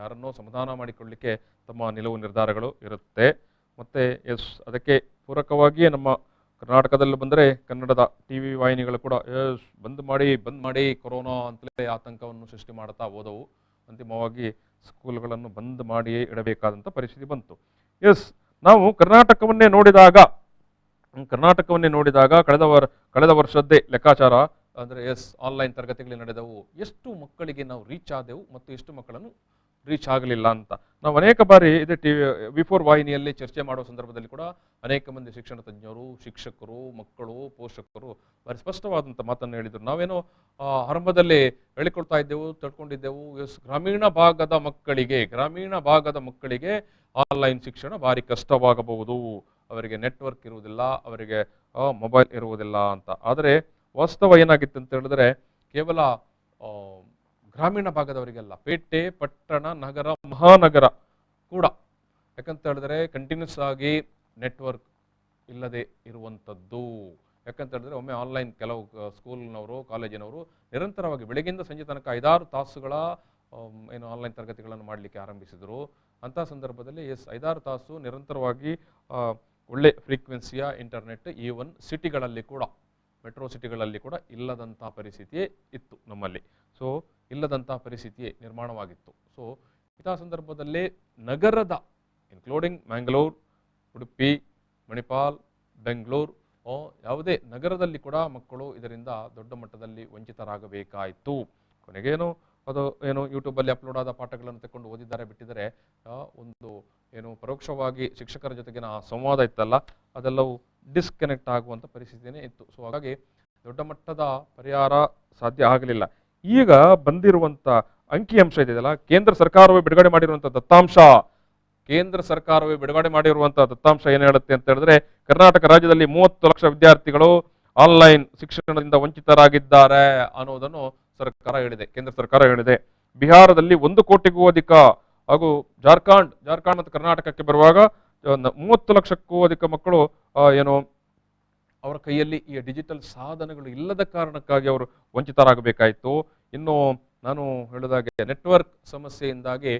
ಯಾರನ್ನೋ ಸಮಾಧಾನ ಮಾಡಿಕೊಳ್ಳಿಕ್ಕೆ ತಮ್ಮ ನಿಲುವು ನಿರ್ಧಾರಗಳು ಇರುತ್ತೆ. ಮತ್ತು ಅದಕ್ಕೆ ಪೂರಕವಾಗಿಯೇ ನಮ್ಮ ಕರ್ನಾಟಕದಲ್ಲಿ ಬಂದರೆ ಕನ್ನಡದ TV ವಾಹಿನಿಗಳು ಕೂಡ ಬಂದ್ ಮಾಡಿ ಕೊರೋನಾ ಅಂತಲೇ ಆತಂಕವನ್ನು ಸೃಷ್ಟಿ ಮಾಡ್ತಾ ಹೋದವು. ಅಂತಿಮವಾಗಿ ಸ್ಕೂಲ್ಗಳನ್ನು ಬಂದ್ ಮಾಡಿಯೇ ಇಡಬೇಕಾದಂಥ ಪರಿಸ್ಥಿತಿ ಬಂತು. ನಾವು ಕರ್ನಾಟಕವನ್ನೇ ನೋಡಿದಾಗ ಕಳೆದ ವರ್ಷದ್ದೇ ಲೆಕ್ಕಾಚಾರ ಅಂದರೆ ಆನ್ಲೈನ್ ತರಗತಿಗಳು ನಡೆದವು. ಎಷ್ಟು ಮಕ್ಕಳಿಗೆ ನಾವು ರೀಚ್ ಆದೆವು ಮತ್ತು ಎಷ್ಟು ಮಕ್ಕಳನ್ನು ರೀಚ್ ಆಗಲಿಲ್ಲ ಅಂತ ನಾವು ಅನೇಕ ಬಾರಿ ಇದೇ V4 ವಾಹಿನಿಯಲ್ಲಿ ಚರ್ಚೆ ಮಾಡುವ ಸಂದರ್ಭದಲ್ಲಿ ಕೂಡ ಅನೇಕ ಮಂದಿ ಶಿಕ್ಷಣ ತಜ್ಞರು, ಶಿಕ್ಷಕರು, ಮಕ್ಕಳು, ಪೋಷಕರು ಭಾರಿ ಸ್ಪಷ್ಟವಾದಂಥ ಮಾತನ್ನು ಹೇಳಿದರು. ನಾವೇನೋ ಆರಂಭದಲ್ಲಿ ಹೇಳಿಕೊಳ್ತಾ ಇದ್ದೆವು, ತಿಳ್ಕೊಂಡಿದ್ದೆವು ಗ್ರಾಮೀಣ ಭಾಗದ ಮಕ್ಕಳಿಗೆ ಆನ್ಲೈನ್ ಶಿಕ್ಷಣ ಭಾರಿ ಕಷ್ಟವಾಗಬಹುದು, ಅವರಿಗೆ ನೆಟ್ವರ್ಕ್ ಇರುವುದಿಲ್ಲ, ಅವರಿಗೆ ಮೊಬೈಲ್ ಇರುವುದಿಲ್ಲ ಅಂತ. ಆದರೆ ವಾಸ್ತವ ಏನಾಗಿತ್ತು ಅಂತ ಹೇಳಿದ್ರೆ ಕೇವಲ ಗ್ರಾಮೀಣ ಭಾಗದವರಿಗೆಲ್ಲ, ಪೇಟೆ, ಪಟ್ಟಣ, ನಗರ, ಮಹಾನಗರ ಕೂಡ. ಯಾಕಂತ ಹೇಳಿದ್ರೆ ಕಂಟಿನ್ಯೂಸ್ ಆಗಿ ನೆಟ್ವರ್ಕ್ ಇಲ್ಲದೆ ಇರುವಂಥದ್ದು. ಯಾಕಂತ ಹೇಳಿದ್ರೆ ಒಮ್ಮೆ ಆನ್ಲೈನ್ ಕೆಲವು ಸ್ಕೂಲ್ನವರು, ಕಾಲೇಜಿನವರು ನಿರಂತರವಾಗಿ ಬೆಳಗ್ಗಿಂದ ಸಂಜೆ ತನಕ 5-6 ತಾಸುಗಳ ಆನ್ಲೈನ್ ತರಗತಿಗಳನ್ನು ಮಾಡಲಿಕ್ಕೆ ಆರಂಭಿಸಿದರು. ಅಂಥ ಸಂದರ್ಭದಲ್ಲಿ 5-6 ತಾಸು ನಿರಂತರವಾಗಿ ಒಳ್ಳೆ ಫ್ರೀಕ್ವೆನ್ಸಿಯ ಇಂಟರ್ನೆಟ್ ಈವನ್ ಸಿಟಿಗಳಲ್ಲಿ ಕೂಡ, ಮೆಟ್ರೋ ಸಿಟಿಗಳಲ್ಲಿ ಕೂಡ ಇಲ್ಲದಂಥ ಪರಿಸ್ಥಿತಿಯೇ ಇತ್ತು ನಮ್ಮಲ್ಲಿ. ಸೊ ಇಲ್ಲದಂಥ ಪರಿಸ್ಥಿತಿಯೇ ನಿರ್ಮಾಣವಾಗಿತ್ತು. ಸೊ ಇಂಥ ಸಂದರ್ಭದಲ್ಲಿ ನಗರದ ಇನ್ಕ್ಲೂಡಿಂಗ್ ಮ್ಯಾಂಗ್ಳೂರ್, ಉಡುಪಿ, ಮಣಿಪಾಲ್, ಬೆಂಗಳೂರು, ಯಾವುದೇ ನಗರದಲ್ಲಿ ಕೂಡ ಮಕ್ಕಳು ಇದರಿಂದ ದೊಡ್ಡ ಮಟ್ಟದಲ್ಲಿ ವಂಚಿತರಾಗಬೇಕಾಯಿತು. ಕೊನೆಗೇನು ಅದು ಯೂಟ್ಯೂಬಲ್ಲಿ ಅಪ್ಲೋಡ್ ಆದ ಪಾಠಗಳನ್ನು ತಗೊಂಡು ಓದಿದ್ದಾರೆ, ಬಿಟ್ಟಿದ್ದಾರೆ. ಒಂದು ಪರೋಕ್ಷವಾಗಿ ಶಿಕ್ಷಕರ ಜೊತೆಗಿನ ಸಂವಾದ ಇತ್ತಲ್ಲ, ಅದೆಲ್ಲವೂ ಡಿಸ್ಕನೆಕ್ಟ್ ಆಗುವಂಥ ಪರಿಸ್ಥಿತಿಯೇ ಇತ್ತು. ಸೊ ಹಾಗಾಗಿ ದೊಡ್ಡ ಮಟ್ಟದ ಪರಿಹಾರ ಸಾಧ್ಯ ಆಗಲಿಲ್ಲ. ಈಗ ಬಂದಿರುವಂಥ ಅಂಕಿಅಂಶ ಇದೆಯಲ್ಲ, ಕೇಂದ್ರ ಸರ್ಕಾರವೇ ಬಿಡುಗಡೆ ಮಾಡಿರುವಂಥ ದತ್ತಾಂಶ ಏನು ಹೇಳುತ್ತೆ ಅಂತ ಹೇಳಿದ್ರೆ, ಕರ್ನಾಟಕ ರಾಜ್ಯದಲ್ಲಿ 30 ಲಕ್ಷ ವಿದ್ಯಾರ್ಥಿಗಳು ಆನ್ಲೈನ್ ಶಿಕ್ಷಣದಿಂದ ವಂಚಿತರಾಗಿದ್ದಾರೆ ಅನ್ನೋದನ್ನು ಕೇಂದ್ರ ಸರ್ಕಾರ ಹೇಳಿದೆ. ಬಿಹಾರದಲ್ಲಿ 1 ಕೋಟಿಗೂ ಅಧಿಕ ಹಾಗೂ ಜಾರ್ಖಂಡ್ ಮತ್ತು ಕರ್ನಾಟಕಕ್ಕೆ ಬರುವಾಗ 30 ಲಕ್ಷಕ್ಕೂ ಅಧಿಕ ಮಕ್ಕಳು ಅವರ ಕೈಯಲ್ಲಿ ಈ ಡಿಜಿಟಲ್ ಸಾಧನಗಳು ಇಲ್ಲದ ಕಾರಣಕ್ಕಾಗಿ ಅವರು ವಂಚಿತರಾಗಬೇಕಾಯಿತು. ಇನ್ನು ನಾನು ಹೇಳಿದಾಗೆ ನೆಟ್ವರ್ಕ್ ಸಮಸ್ಯೆಯಿಂದಾಗಿ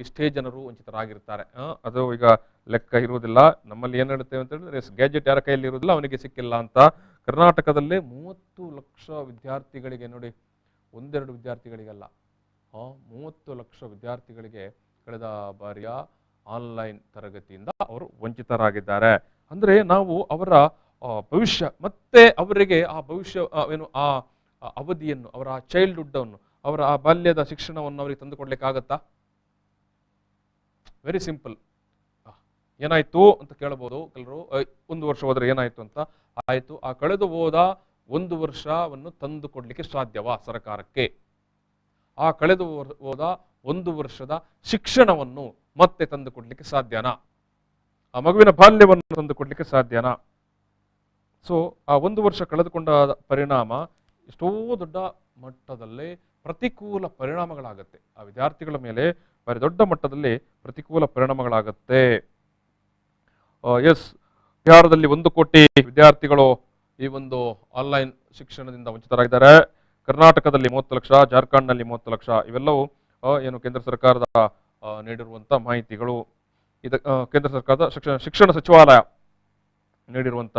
ಇಷ್ಟೇ ಜನರು ವಂಚಿತರಾಗಿರ್ತಾರೆ. ಅದು ಈಗ ಲೆಕ್ಕ ಇರುವುದಿಲ್ಲ. ನಮ್ಮಲ್ಲಿ ಏನು ಹೇಳುತ್ತೇವೆ ಅಂತ ಹೇಳಿದ್ರೆ, ಗ್ಯಾಜೆಟ್ ಯಾರ ಕೈಯಲ್ಲಿ ಇರುವುದಿಲ್ಲ ಅವನಿಗೆ ಸಿಕ್ಕಿಲ್ಲ ಅಂತ. ಕರ್ನಾಟಕದಲ್ಲಿ 30 ಲಕ್ಷ ವಿದ್ಯಾರ್ಥಿಗಳಿಗೆ, ನೋಡಿ, 1-2 ವಿದ್ಯಾರ್ಥಿಗಳಿಗಲ್ಲ, 30 ಲಕ್ಷ ವಿದ್ಯಾರ್ಥಿಗಳಿಗೆ ಕಳೆದ ಬಾರಿಯ ಆನ್ಲೈನ್ ತರಗತಿಯಿಂದ ಅವರು ವಂಚಿತರಾಗಿದ್ದಾರೆ. ಅಂದರೆ ನಾವು ಅವರ ಭವಿಷ್ಯ ಮತ್ತೆ ಅವರಿಗೆ ಆ ಭವಿಷ್ಯ ಆ ಅವಧಿಯನ್ನು, ಅವರ ಚೈಲ್ಡ್ಹುಡ್ ಅನ್ನು, ಅವರ ಆ ಬಾಲ್ಯದ ಶಿಕ್ಷಣವನ್ನು ಅವರಿಗೆ ತಂದುಕೊಡ್ಲಿಕ್ಕಾಗತ್ತಾ? Very simple. ಏನಾಯ್ತು ಅಂತ ಕೇಳಬಹುದು ಕೆಲವರು. 1 ವರ್ಷ ಹೋದ್ರೆ ಏನಾಯ್ತು ಅಂತ. ಆಯ್ತು, ಆ ಕಳೆದು ಹೋದ 1 ವರ್ಷವನ್ನು ತಂದು ಕೊಡ್ಲಿಕ್ಕೆ ಸಾಧ್ಯವಾ ಸರ್ಕಾರಕ್ಕೆ? ಆ ಕಳೆದು ಹೋದ 1 ವರ್ಷದ ಶಿಕ್ಷಣವನ್ನು ಮತ್ತೆ ತಂದು ಕೊಡ್ಲಿಕ್ಕೆ ಸಾಧ್ಯನಾ? ಆ ಮಗುವಿನ ಬಾಲ್ಯವನ್ನು ತಂದು ಕೊಡ್ಲಿಕ್ಕೆ ಸಾಧ್ಯನಾ? ಸೊ ಆ 1 ವರ್ಷ ಕಳೆದುಕೊಂಡ ಪರಿಣಾಮ ಎಷ್ಟೋ ದೊಡ್ಡ ಮಟ್ಟದಲ್ಲಿ ಪ್ರತಿಕೂಲ ಪರಿಣಾಮಗಳಾಗತ್ತೆ. ಆ ವಿದ್ಯಾರ್ಥಿಗಳ ಮೇಲೆ ಭಾರಿ ದೊಡ್ಡ ಮಟ್ಟದಲ್ಲಿ ಪ್ರತಿಕೂಲ ಪರಿಣಾಮಗಳಾಗತ್ತೆ. ಬಿಹಾರದಲ್ಲಿ 1 ಕೋಟಿ ವಿದ್ಯಾರ್ಥಿಗಳು ಈ ಒಂದು ಆನ್ಲೈನ್ ಶಿಕ್ಷಣದಿಂದ ವಂಚಿತರಾಗಿದ್ದಾರೆ. ಕರ್ನಾಟಕದಲ್ಲಿ 30 ಲಕ್ಷ, ಜಾರ್ಖಂಡ್ನಲ್ಲಿ 30 ಲಕ್ಷ. ಇವೆಲ್ಲವೂ ಕೇಂದ್ರ ಸರ್ಕಾರದ ನೀಡಿರುವಂಥ ಮಾಹಿತಿಗಳು. ಕೇಂದ್ರ ಸರ್ಕಾರದ ಶಿಕ್ಷಣ ಸಚಿವಾಲಯ ನೀಡಿರುವಂಥ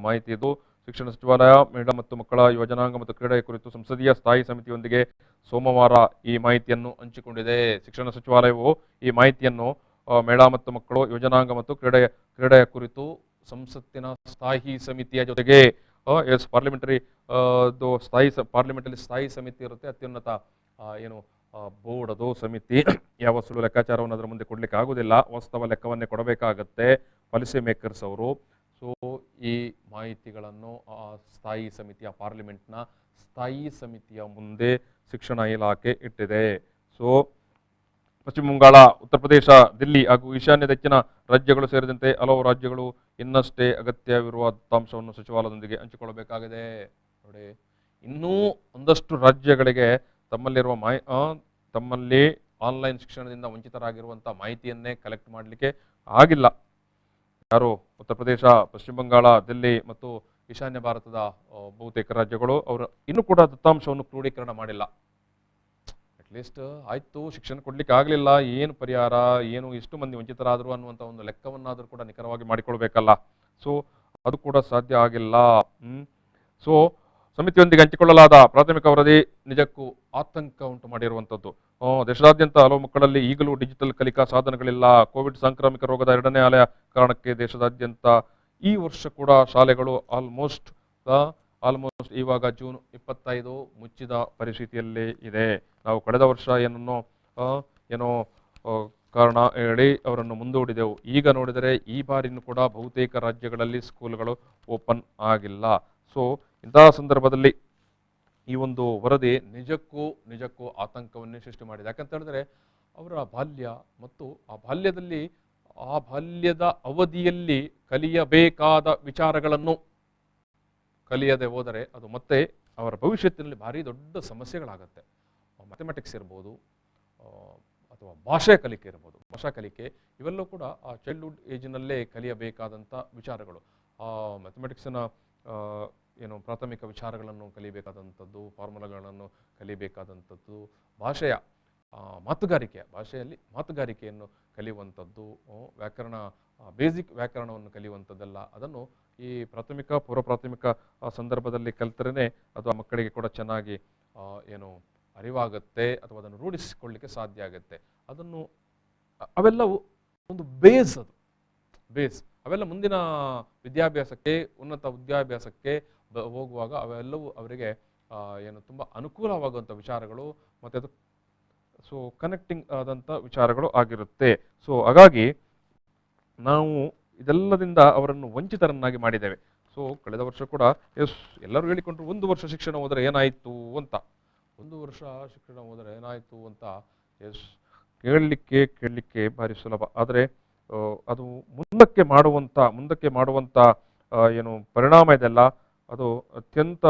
ಮಾಹಿತಿ ಇದು. ಶಿಕ್ಷಣ ಸಚಿವಾಲಯ ಮಹಿಳಾ ಮತ್ತು ಮಕ್ಕಳ ಯುವಜನಾಂಗ ಮತ್ತು ಕ್ರೀಡೆ ಕುರಿತು ಸಂಸದೀಯ ಸ್ಥಾಯಿ ಸಮಿತಿಯೊಂದಿಗೆ ಸೋಮವಾರ ಈ ಮಾಹಿತಿಯನ್ನು ಹಂಚಿಕೊಂಡಿದೆ. ಶಿಕ್ಷಣ ಸಚಿವಾಲಯವು ಈ ಮಾಹಿತಿಯನ್ನು ಮಹಿಳಾ ಮತ್ತು ಮಕ್ಕಳು ಯೋಜನಾಂಗ ಮತ್ತು ಕ್ರೀಡೆಯ ಕುರಿತು ಸಂಸತ್ತಿನ ಸ್ಥಾಯಿ ಸಮಿತಿಯ ಜೊತೆಗೆ ಎಸ್ ಪಾರ್ಲಿಮೆಂಟರಿ ಪಾರ್ಲಿಮೆಂಟಲ್ಲಿ ಸ್ಥಾಯಿ ಸಮಿತಿ ಇರುತ್ತೆ, ಅತ್ಯುನ್ನತ ಏನು ಬೋರ್ಡ್ ಅದು ಸಮಿತಿ. ಯಾವ ಸುಳ್ಳು ಲೆಕ್ಕಾಚಾರವನ್ನು ಅದರ ಮುಂದೆ ಕೊಡ್ಲಿಕ್ಕೆ ಆಗುದಿಲ್ಲ, ವಾಸ್ತವ ಲೆಕ್ಕವನ್ನೇ ಕೊಡಬೇಕಾಗತ್ತೆ ಪಾಲಿಸಿ ಮೇಕರ್ಸ್ ಅವರು. ಸೊ ಈ ಮಾಹಿತಿಗಳನ್ನು ಸ್ಥಾಯಿ ಸಮಿತಿಯ ಪಾರ್ಲಿಮೆಂಟ್ನ ಸ್ಥಾಯಿ ಸಮಿತಿಯ ಮುಂದೆ ಶಿಕ್ಷಣ ಇಲಾಖೆ ಇಟ್ಟಿದೆ. ಸೊ ಪಶ್ಚಿಮ ಬಂಗಾಳ, ಉತ್ತರ ಪ್ರದೇಶ, ದಿಲ್ಲಿ ಹಾಗೂ ಈಶಾನ್ಯ ದಕ್ಷಿಣ ರಾಜ್ಯಗಳು ಸೇರಿದಂತೆ ಹಲವು ರಾಜ್ಯಗಳು ಇನ್ನಷ್ಟೇ ಅಗತ್ಯವಿರುವ ದತ್ತಾಂಶವನ್ನು ಸಚಿವಾಲಯದೊಂದಿಗೆ ಹಂಚಿಕೊಳ್ಳಬೇಕಾಗಿದೆ. ನೋಡಿ, ಇನ್ನೂ ಒಂದಷ್ಟು ರಾಜ್ಯಗಳಿಗೆ ತಮ್ಮಲ್ಲಿ ಆನ್ಲೈನ್ ಶಿಕ್ಷಣದಿಂದ ವಂಚಿತರಾಗಿರುವಂಥ ಮಾಹಿತಿಯನ್ನೇ ಕಲೆಕ್ಟ್ ಮಾಡಲಿಕ್ಕೆ ಆಗಿಲ್ಲ. ಯಾರು ಉತ್ತರ ಪ್ರದೇಶ, ಪಶ್ಚಿಮ ಬಂಗಾಳ, ದಿಲ್ಲಿ ಮತ್ತು ಈಶಾನ್ಯ ಭಾರತದ ಬಹುತೇಕ ರಾಜ್ಯಗಳು ಅವರು ಇನ್ನೂ ಕೂಡ ದತ್ತಾಂಶವನ್ನು ಕ್ರೋಢೀಕರಣ ಮಾಡಿಲ್ಲ. ಅಟ್ಲೀಸ್ಟ್ ಆಯ್ತು, ಶಿಕ್ಷಣ ಕೊಡ್ಲಿಕ್ಕೆ ಆಗಲಿಲ್ಲ, ಏನು ಪರಿಹಾರ, ಏನು ಎಷ್ಟು ಮಂದಿ ವಂಚಿತರಾದರು ಅನ್ನುವಂಥ ಒಂದು ಲೆಕ್ಕವನ್ನಾದರೂ ಕೂಡ ನಿಖರವಾಗಿ ಮಾಡಿಕೊಳ್ಬೇಕಲ್ಲ. ಸೊ ಅದು ಕೂಡ ಸಾಧ್ಯ ಆಗಿಲ್ಲ. ಸೊ ಸಮಿತಿಯೊಂದಿಗೆ ಹಂಚಿಕೊಳ್ಳಲಾದ ಪ್ರಾಥಮಿಕ ವರದಿ ನಿಜಕ್ಕೂ ಆತಂಕ ಉಂಟು ಮಾಡಿರುವಂಥದ್ದು. ದೇಶದಾದ್ಯಂತ ಹಲವು ಮಕ್ಕಳಲ್ಲಿ ಈಗಲೂ ಡಿಜಿಟಲ್ ಕಲಿಕಾ ಸಾಧನಗಳಿಲ್ಲ. ಕೋವಿಡ್ ಸಾಂಕ್ರಾಮಿಕ ರೋಗದ 2ನೇ ಅಲೆಯ ಕಾರಣಕ್ಕೆ ದೇಶದಾದ್ಯಂತ ಈ ವರ್ಷ ಕೂಡ ಶಾಲೆಗಳು ಆಲ್ಮೋಸ್ಟ್ ಇವಾಗ ಜೂನ್ 25 ಮುಚ್ಚಿದ ಪರಿಸ್ಥಿತಿಯಲ್ಲೇ ಇದೆ. ನಾವು ಕಳೆದ ವರ್ಷ ಏನೋ ಕಾರಣ ಹೇಳಿ ಅವರನ್ನು ಮುಂದೂಡಿದೆವು. ಈಗ ನೋಡಿದರೆ ಈ ಬಾರಿನೂ ಕೂಡ ಬಹುತೇಕ ರಾಜ್ಯಗಳಲ್ಲಿ ಸ್ಕೂಲ್ಗಳು ಓಪನ್ ಆಗಿಲ್ಲ. ಸೊ ಇಂತಹ ಸಂದರ್ಭದಲ್ಲಿ ಈ ಒಂದು ವರದಿ ನಿಜಕ್ಕೂ ಆತಂಕವನ್ನೇ ಸೃಷ್ಟಿ ಮಾಡಿದೆ. ಯಾಕಂತ ಹೇಳಿದ್ರೆ ಅವರ ಬಾಲ್ಯ ಮತ್ತು ಆ ಬಾಲ್ಯದ ಅವಧಿಯಲ್ಲಿ ಕಲಿಯಬೇಕಾದ ವಿಚಾರಗಳನ್ನು ಕಲಿಯದೆ ಹೋದರೆ ಅದು ಮತ್ತೆ ಅವರ ಭವಿಷ್ಯತ್ತಿನಲ್ಲಿ ಭಾರಿ ದೊಡ್ಡ ಸಮಸ್ಯೆಗಳಾಗತ್ತೆ. ಮ್ಯಾಥಮೆಟಿಕ್ಸ್ ಇರ್ಬೋದು ಅಥವಾ ಭಾಷಾ ಕಲಿಕೆ ಇವೆಲ್ಲವೂ ಕೂಡ ಆ ಚೈಲ್ಡ್ಹುಡ್ ಏಜ್ನಲ್ಲೇ ಕಲಿಯಬೇಕಾದಂಥ ವಿಚಾರಗಳು. ಮ್ಯಾಥಮೆಟಿಕ್ಸ್ನ ಪ್ರಾಥಮಿಕ ವಿಚಾರಗಳನ್ನು ಕಲಿಬೇಕಾದಂಥದ್ದು, ಫಾರ್ಮುಲಾಗಳನ್ನು ಕಲಿಬೇಕಾದಂಥದ್ದು, ಭಾಷೆಯಲ್ಲಿ ಮಾತುಗಾರಿಕೆಯನ್ನು ಕಲಿಯುವಂಥದ್ದು, ಬೇಸಿಕ್ ವ್ಯಾಕರಣವನ್ನು ಕಲಿಯುವಂಥದ್ದೆಲ್ಲ ಅದನ್ನು ಈ ಪೂರ್ವ ಪ್ರಾಥಮಿಕ ಸಂದರ್ಭದಲ್ಲಿ ಕಲಿತರೆ ಅದು ಆ ಮಕ್ಕಳಿಗೆ ಕೂಡ ಚೆನ್ನಾಗಿ ಅರಿವಾಗುತ್ತೆ ಅಥವಾ ಅದನ್ನು ರೂಢಿಸಿಕೊಳ್ಳಲಿಕ್ಕೆ ಸಾಧ್ಯ ಆಗುತ್ತೆ. ಅವೆಲ್ಲವೂ ಒಂದು ಬೇಸ್ ಅವೆಲ್ಲ ಮುಂದಿನ ವಿದ್ಯಾಭ್ಯಾಸಕ್ಕೆ, ಉನ್ನತ ವಿದ್ಯಾಭ್ಯಾಸಕ್ಕೆ ಹೋಗುವಾಗ ಅವೆಲ್ಲವೂ ಅವರಿಗೆ ತುಂಬ ಅನುಕೂಲವಾಗುವಂಥ ವಿಚಾರಗಳು ಮತ್ತು ಅದು ಸೊ ಕನೆಕ್ಟಿಂಗ್ ಆದಂಥ ವಿಚಾರಗಳು ಆಗಿರುತ್ತೆ. ಸೊ ಹಾಗಾಗಿ ನಾವು ಇದೆಲ್ಲದಿಂದ ಅವರನ್ನು ವಂಚಿತರನ್ನಾಗಿ ಮಾಡಿದ್ದೇವೆ. ಸೊ ಕಳೆದ ವರ್ಷ ಕೂಡ ಎಲ್ಲರೂ ಹೇಳಿಕೊಂಡ್ರು 1 ವರ್ಷ ಶಿಕ್ಷಣ ಹೋದರೆ ಏನಾಯಿತು ಅಂತ. 1 ವರ್ಷ ಶಿಕ್ಷಣ ಹೋದರೆ ಏನಾಯಿತು ಅಂತ ಕೇಳಲಿಕ್ಕೆ ಭಾರಿ ಸುಲಭ. ಆದರೆ ಅದು ಮುಂದಕ್ಕೆ ಮಾಡುವಂಥ ಪರಿಣಾಮ ಇದೆಲ್ಲ ಅದು ಅತ್ಯಂತ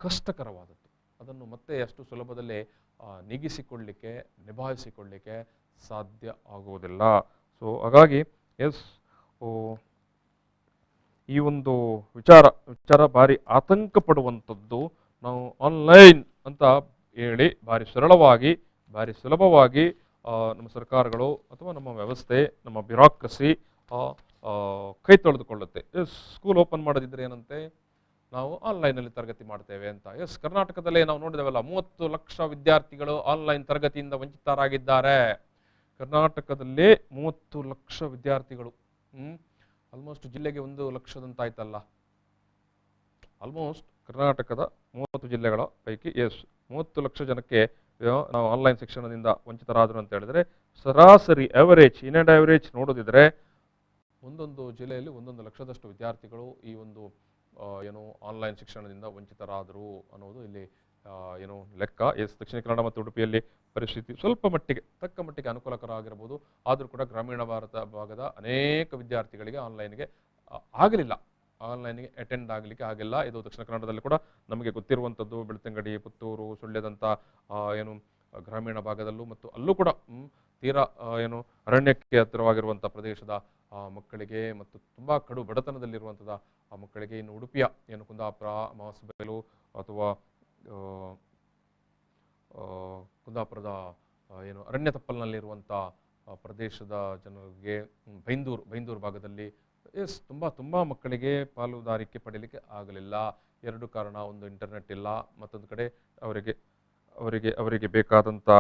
ಕಷ್ಟಕರವಾದದ್ದು. ಅದನ್ನು ಮತ್ತೆ ಅಷ್ಟು ಸುಲಭದಲ್ಲೇ ನಿಭಾಯಿಸಿಕೊಳ್ಳಲಿಕ್ಕೆ ಸಾಧ್ಯ ಆಗುವುದಿಲ್ಲ. ಸೊ ಹಾಗಾಗಿ ಈ ಒಂದು ವಿಚಾರ ಭಾರಿ ಆತಂಕ ಪಡುವಂಥದ್ದು. ನಾವು ಆನ್ಲೈನ್ ಅಂತ ಹೇಳಿ ಭಾರಿ ಸುಲಭವಾಗಿ ನಮ್ಮ ಸರ್ಕಾರಗಳು ಅಥವಾ ನಮ್ಮ ವ್ಯವಸ್ಥೆ, ನಮ್ಮ ಬ್ಯೂರೋಕ್ರಸಿ ಕೈ ತೊಳೆದುಕೊಳ್ಳುತ್ತೆ. ಸ್ಕೂಲ್ ಓಪನ್ ಮಾಡೋದಿದ್ರೆ ಏನಂತೆ, ನಾವು ಆನ್ಲೈನಲ್ಲಿ ತರಗತಿ ಮಾಡ್ತೇವೆ ಅಂತ. ಕರ್ನಾಟಕದಲ್ಲೇ ನಾವು ನೋಡಿದೆವಲ್ಲ, 30 ಲಕ್ಷ ವಿದ್ಯಾರ್ಥಿಗಳು ಆನ್ಲೈನ್ ತರಗತಿಯಿಂದ ವಂಚಿತರಾಗಿದ್ದಾರೆ. ಕರ್ನಾಟಕದಲ್ಲೇ 30 ಲಕ್ಷ ವಿದ್ಯಾರ್ಥಿಗಳು. ಆಲ್ಮೋಸ್ಟ್ ಜಿಲ್ಲೆಗೆ 1 ಲಕ್ಷದಂತಾಯ್ತಲ್ಲ. ಆಲ್ಮೋಸ್ಟ್ ಕರ್ನಾಟಕದ 30 ಜಿಲ್ಲೆಗಳ ಪೈಕಿ 30 ಲಕ್ಷ ಜನಕ್ಕೆ ನಾವು ಆನ್ಲೈನ್ ಶಿಕ್ಷಣದಿಂದ ವಂಚಿತರಾದರು ಅಂತ ಹೇಳಿದ್ರೆ, ಸರಾಸರಿ ಅವರೇಜ್ ನೋಡೋದಿದ್ರೆ ಒಂದೊಂದು ಜಿಲ್ಲೆಯಲ್ಲಿ 1 ಲಕ್ಷದಷ್ಟು ವಿದ್ಯಾರ್ಥಿಗಳು ಈ ಒಂದು ಆನ್ಲೈನ್ ಶಿಕ್ಷಣದಿಂದ ವಂಚಿತರಾದರು ಅನ್ನೋದು ಇಲ್ಲಿ ಲೆಕ್ಕ. ದಕ್ಷಿಣ ಕನ್ನಡ ಮತ್ತು ಉಡುಪಿಯಲ್ಲಿ ಪರಿಸ್ಥಿತಿ ತಕ್ಕ ಮಟ್ಟಿಗೆ ಅನುಕೂಲಕರ ಆಗಿರಬಹುದು. ಆದರೂ ಕೂಡ ಗ್ರಾಮೀಣ ಭಾಗದ ಅನೇಕ ವಿದ್ಯಾರ್ಥಿಗಳಿಗೆ ಆನ್ಲೈನ್ಗೆ ಅಟೆಂಡ್ ಆಗಲಿಕ್ಕೆ ಆಗಿಲ್ಲ. ಇದು ದಕ್ಷಿಣ ಕನ್ನಡದಲ್ಲಿ ಕೂಡ ನಮಗೆ ಗೊತ್ತಿರುವಂಥದ್ದು. ಬೆಳ್ತಂಗಡಿ, ಪುತ್ತೂರು, ಸುಳ್ಯದಂಥ ಗ್ರಾಮೀಣ ಭಾಗದಲ್ಲೂ ಮತ್ತು ಅಲ್ಲೂ ಕೂಡ ತೀರಾ ಅರಣ್ಯಕ್ಕೆ ಹತ್ತಿರವಾಗಿರುವಂಥ ಪ್ರದೇಶದ ಮಕ್ಕಳಿಗೆ ಮತ್ತು ತುಂಬ ಕಡು ಬಡತನದಲ್ಲಿರುವಂಥದ್ದು ಆ ಮಕ್ಕಳಿಗೆ, ಇನ್ನು ಉಡುಪಿಯ ಕುಂದಾಪುರ, ಮಾಸಬೆಲು ಅಥವಾ ಕುಂದಾಪುರದ ಅರಣ್ಯ ತಪ್ಪಲಿನಲ್ಲಿರುವಂಥ ಪ್ರದೇಶದ ಜನರಿಗೆ, ಬೈಂದೂರು ಭಾಗದಲ್ಲಿ ತುಂಬ ಮಕ್ಕಳಿಗೆ ಪಾಲುದಾರಿಕೆ ಪಡೀಲಿಕ್ಕೆ ಆಗಲಿಲ್ಲ. 2 ಕಾರಣ. ಒಂದು, ಇಂಟರ್ನೆಟ್ ಇಲ್ಲ. ಮತ್ತೊಂದು ಕಡೆ ಅವರಿಗೆ ಬೇಕಾದಂಥ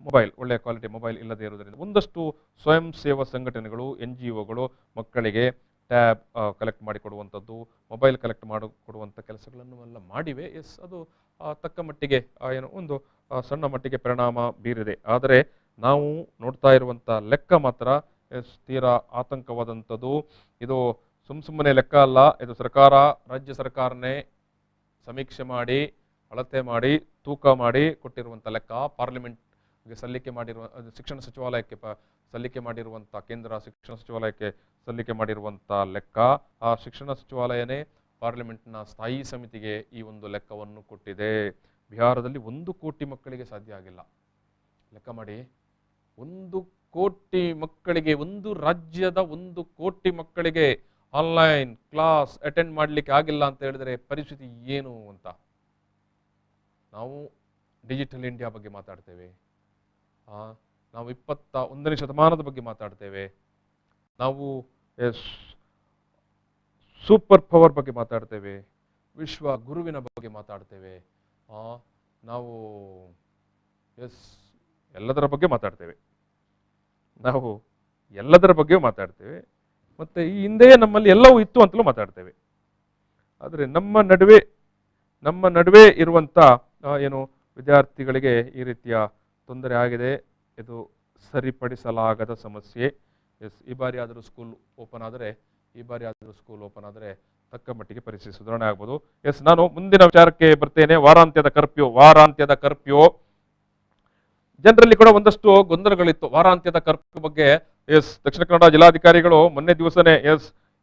ಮೊಬೈಲ್, ಒಳ್ಳೆಯ ಕ್ವಾಲಿಟಿ ಮೊಬೈಲ್ ಇಲ್ಲದೇ ಇರುವುದರಿಂದ ಒಂದಷ್ಟು ಸ್ವಯಂ ಸೇವಾ ಸಂಘಟನೆಗಳು, NGOಗಳು ಮಕ್ಕಳಿಗೆ ಟ್ಯಾಬ್ ಕಲೆಕ್ಟ್ ಮಾಡಿಕೊಡುವಂಥದ್ದು, ಮೊಬೈಲ್ ಕಲೆಕ್ಟ್ ಮಾಡಿಕೊಡುವಂಥ ಕೆಲಸಗಳನ್ನು ಎಲ್ಲ ಮಾಡಿವೆ. ಎಸ್, ಅದು ತಕ್ಕ ಮಟ್ಟಿಗೆ ಏನು ಒಂದು ಸಣ್ಣ ಮಟ್ಟಿಗೆ ಪರಿಣಾಮ ಬೀರಿದೆ. ಆದರೆ ನಾವು ನೋಡ್ತಾ ಇರುವಂಥ ಲೆಕ್ಕ ಮಾತ್ರ ಎಸ್ ತೀರಾ ಆತಂಕವಾದಂಥದ್ದು. ಇದು ಸುಮ್ಮನೆ ಲೆಕ್ಕ ಅಲ್ಲ, ಇದು ಸರ್ಕಾರ, ರಾಜ್ಯ ಸರ್ಕಾರನೇ ಸಮೀಕ್ಷೆ ಮಾಡಿ, ಅಳತೆ ಮಾಡಿ, ತೂಕ ಮಾಡಿ ಕೊಟ್ಟಿರುವಂಥ ಲೆಕ್ಕ. ಪಾರ್ಲಿಮೆಂಟ್ಗೆ ಸಲ್ಲಿಕೆ ಮಾಡಿರುವ ಶಿಕ್ಷಣ ಸಚಿವಾಲಯಕ್ಕೆ ಸಲ್ಲಿಕೆ ಮಾಡಿರುವಂಥ, ಕೇಂದ್ರ ಶಿಕ್ಷಣ ಸಚಿವಾಲಯಕ್ಕೆ ಸಲ್ಲಿಕೆ ಮಾಡಿರುವಂಥ ಲೆಕ್ಕ. ಆ ಶಿಕ್ಷಣ ಸಚಿವಾಲಯನೇ ಪಾರ್ಲಿಮೆಂಟ್ನ ಸ್ಥಾಯಿ ಸಮಿತಿಗೆ ಈ ಒಂದು ಲೆಕ್ಕವನ್ನು ಕೊಟ್ಟಿದೆ. ಬಿಹಾರದಲ್ಲಿ 1 ಕೋಟಿ ಮಕ್ಕಳಿಗೆ ಸಾಧ್ಯ ಆಗಿಲ್ಲ. ಲೆಕ್ಕ ಮಾಡಿ, 1 ಕೋಟಿ ಮಕ್ಕಳಿಗೆ, ಒಂದು ರಾಜ್ಯದ 1 ಕೋಟಿ ಮಕ್ಕಳಿಗೆ ಆನ್ಲೈನ್ ಕ್ಲಾಸ್ ಅಟೆಂಡ್ ಮಾಡಲಿಕ್ಕೆ ಆಗಿಲ್ಲ ಅಂತ ಹೇಳಿದ್ರೆ ಪರಿಸ್ಥಿತಿ ಏನು ಅಂತ. ನಾವು ಡಿಜಿಟಲ್ ಇಂಡಿಯಾ ಬಗ್ಗೆ ಮಾತಾಡ್ತೇವೆ, ನಾವು 21ನೇ ಶತಮಾನದ ಬಗ್ಗೆ ಮಾತಾಡ್ತೇವೆ, ನಾವು ಸೂಪರ್ ಪವರ್ ಬಗ್ಗೆ ಮಾತಾಡ್ತೇವೆ, ವಿಶ್ವ ಗುರುವಿನ ಬಗ್ಗೆ ಮಾತಾಡ್ತೇವೆ, ನಾವು ಎಲ್ಲದರ ಬಗ್ಗೆ ಮಾತಾಡ್ತೇವೆ, ನಾವು ಎಲ್ಲದರ ಬಗ್ಗೆ ಮಾತಾಡ್ತೇವೆ. ಮತ್ತೆ ಈ ಹಿಂದೆ ನಮ್ಮಲ್ಲಿ ಎಲ್ಲವೂ ಇತ್ತು ಅಂತಲೂ ಮಾತಾಡ್ತೇವೆ. ಆದರೆ ನಮ್ಮ ನಡುವೆ ಇರುವಂತ ಏನು ವಿದ್ಯಾರ್ಥಿಗಳಿಗೆ ಈ ರೀತಿಯ ತೊಂದರೆ ಆಗಿದೆ. ಇದು ಸರಿಪಡಿಸಲಾಗದ ಸಮಸ್ಯೆ. ಎಸ್, ಈ ಬಾರಿ ಆದರೂ ಸ್ಕೂಲ್ ಓಪನ್ ಆದರೆ ತಕ್ಕ ಮಟ್ಟಿಗೆ ಪರಿಸ್ಥಿತಿ ಸುಧಾರಣೆ ಆಗ್ಬೋದು. ಎಸ್, ನಾನು ಮುಂದಿನ ವಿಚಾರಕ್ಕೆ ಬರ್ತೇನೆ. ವಾರಾಂತ್ಯದ ಕರ್ಫ್ಯೂ ಜನರಲ್ಲಿ ಕೂಡ ಒಂದಷ್ಟು ಗೊಂದಲಗಳಿತ್ತು ವಾರಾಂತ್ಯದ ಕರ್ಫ್ಯೂ ಬಗ್ಗೆ. ಎಸ್, ದಕ್ಷಿಣ ಕನ್ನಡ ಜಿಲ್ಲಾಧಿಕಾರಿಗಳು ಮೊನ್ನೆ ದಿವಸನೇ